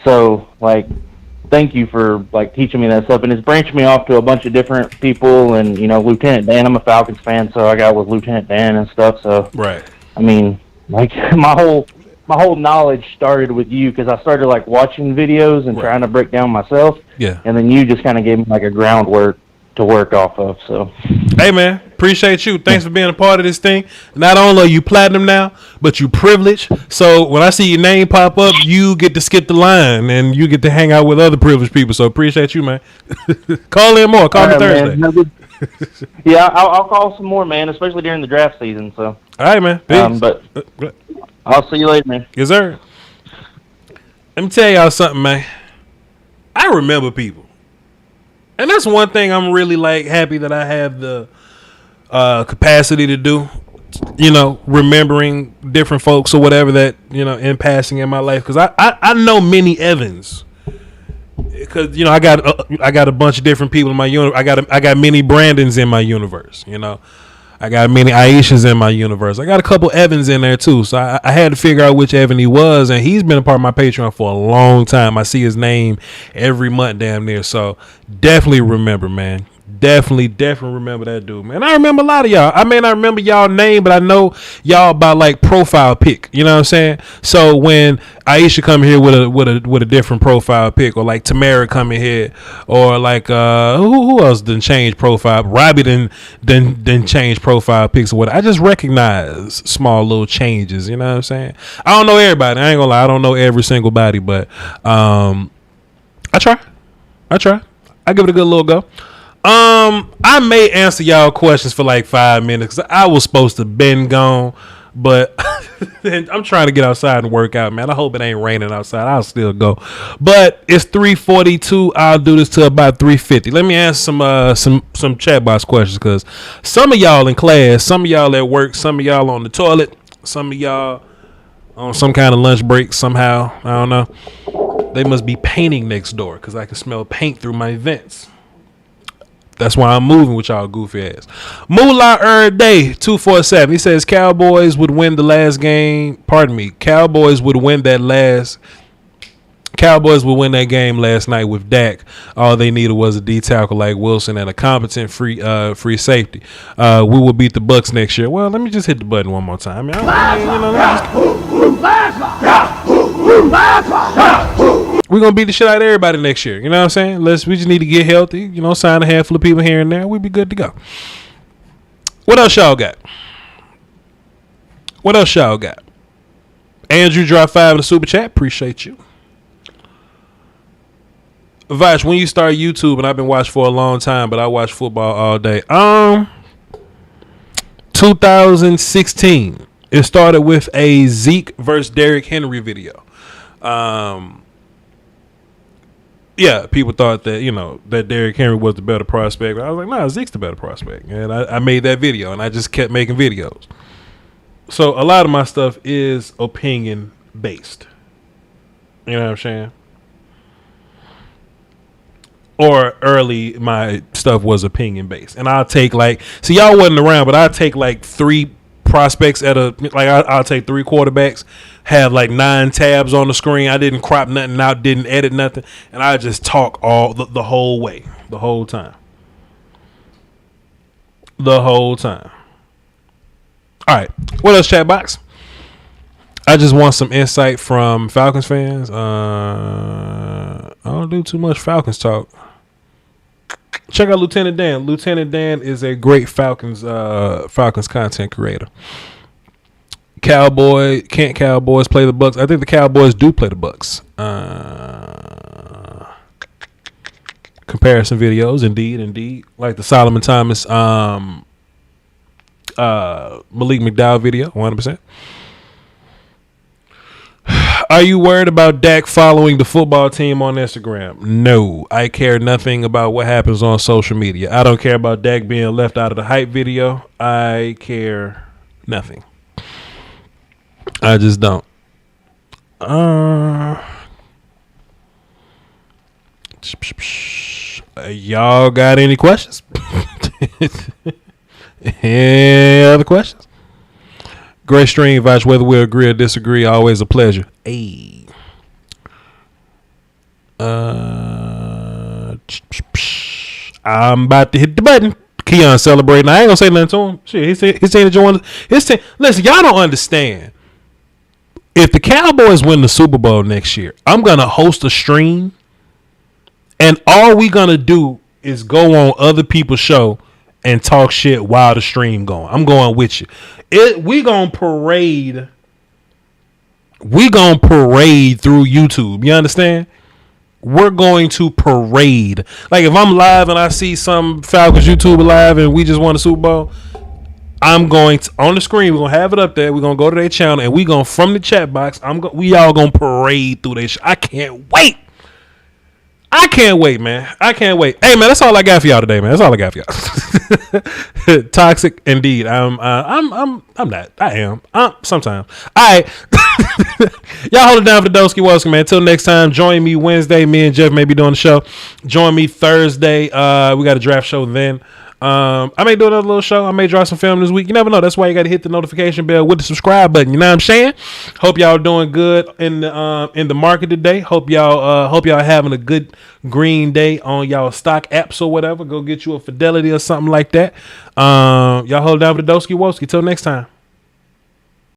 so thank you for teaching me that stuff, and it's branched me off to a bunch of different people, and Lieutenant Dan, I'm a Falcons fan, so I got with Lieutenant Dan and stuff, so right. I mean, like my whole knowledge started with you because I started like watching videos and trying to break down myself. Yeah. And then you just kind of gave me like a groundwork to work off of. So, hey man, appreciate you. Thanks for being a part of this thing. Not only are you platinum now, but you privileged. So when I see your name pop up, you get to skip the line and you get to hang out with other privileged people. So appreciate you, man. Call in more. Call me Thursday. Yeah, I'll call some more, man, especially during the draft season. So, all right, man. Peace. But I'll see you later, man. Yes, sir. Let me tell y'all something, man. I remember people. And that's one thing I'm really like happy that I have the capacity to do, you know, remembering different folks or whatever that, you know, in passing in my life. Because I know many Evans. Because, you know, I got a bunch of different people in my universe. I got many Brandons in my universe, you know. I got many Aishas in my universe. I got a couple Evans in there too. So I had to figure out which Evan he was, and he's been a part of my Patreon for a long time. I see his name every month damn near. So definitely remember, man. Definitely remember that dude, man. I remember a lot of y'all. I may not remember y'all name, but I know y'all by like profile pic. You know what I'm saying? So when Aisha come here with a different profile pic, or like Tamara coming here, or like who else didn't change profile? Robbie didn't change profile pics or what? I just recognize small little changes. You know what I'm saying? I don't know everybody. I ain't gonna lie. I don't know every single body, but I try. I give it a good little go. I may answer y'all questions for like 5 minutes because I was supposed to been gone, but I'm trying to get outside and work out, man. I hope it ain't raining outside. I'll still go, but it's 3:42. I'll do this till about 3:50. Let me answer some chat box questions because some of y'all in class, some of y'all at work, some of y'all on the toilet, some of y'all on some kind of lunch break somehow. I don't know. They must be painting next door because I can smell paint through my vents. That's why I'm moving with y'all goofy ass. Moolah Day 247. He says Cowboys would win the last game. Pardon me. Cowboys would win that game last night with Dak. All they needed was a D tackle like Wilson and a competent free safety. We will beat the Bucks next year. Well, let me just hit the button one more time. We're going to beat the shit out of everybody next year. You know what I'm saying? We just need to get healthy. You know, sign a handful of people here and there. We'll be good to go. What else y'all got? Andrew dropped 5 in the super chat. Appreciate you. Voch, when you start YouTube, and I've been watching for a long time, but I watch football all day. 2016. It started with a Zeke versus Derrick Henry video. Yeah, people thought that, you know, that Derrick Henry was the better prospect. I was like, nah, Zeke's the better prospect. And I made that video, and I just kept making videos. So a lot of my stuff is opinion based. You know what I'm saying? Or early, my stuff was opinion based. And I'll take y'all wasn't around, but I'll take like 3 prospects I'll take 3 quarterbacks, have like 9 tabs on the screen. I didn't crop nothing out, didn't edit nothing, and I just talk all the whole way, the whole time. All right, what else, chat box? I just want some insight from Falcons fans. I don't do too much Falcons talk. Check out Lieutenant Dan. Lieutenant Dan is a great Falcons content creator. Can't Cowboys play the Bucks? I think the Cowboys do play the Bucks. Comparison videos, indeed. Like the Solomon Thomas, Malik McDowell video, 100%. Are you worried about Dak following the football team on Instagram? No, I care nothing about what happens on social media. I don't care about Dak being left out of the hype video. I care nothing. I just don't. Y'all got any questions? Any other questions? Great stream, Voch. Whether we agree or disagree, always a pleasure. Hey. I'm about to hit the button. Keon celebrating. I ain't gonna say nothing to him. Shit, he's saying enjoying his team. Listen, y'all don't understand. If the Cowboys win the Super Bowl next year, I'm gonna host a stream, and all we gonna do is go on other people's show and talk shit while the stream going. I'm going with you. We gonna parade. We gonna parade through YouTube. You understand? We're going to parade. Like if I'm live and I see some Falcons YouTuber live and we just won the Super Bowl, I'm going to on the screen. We're gonna have it up there. We're gonna go to their channel and we gonna from the chat box. We all gonna parade through their. I can't wait. I can't wait, man. I can't wait. Hey, man, that's all I got for y'all today, man. That's all I got for y'all. Toxic, indeed. I'm not. I am. Sometimes. All right. Y'all hold it down for the Doski Woski, man. Until next time, join me Wednesday. Me and Jeff may be doing the show. Join me Thursday. We got a draft show then. I may do another little show. I may draw some film this week. You never know. That's why you got to hit the notification bell with the subscribe button. You know what I'm saying? Hope y'all doing good in the market today. Hope y'all having a good green day on y'all stock apps or whatever. Go get you a Fidelity or something like that. Y'all hold it down for the Doski Woski. Till next time.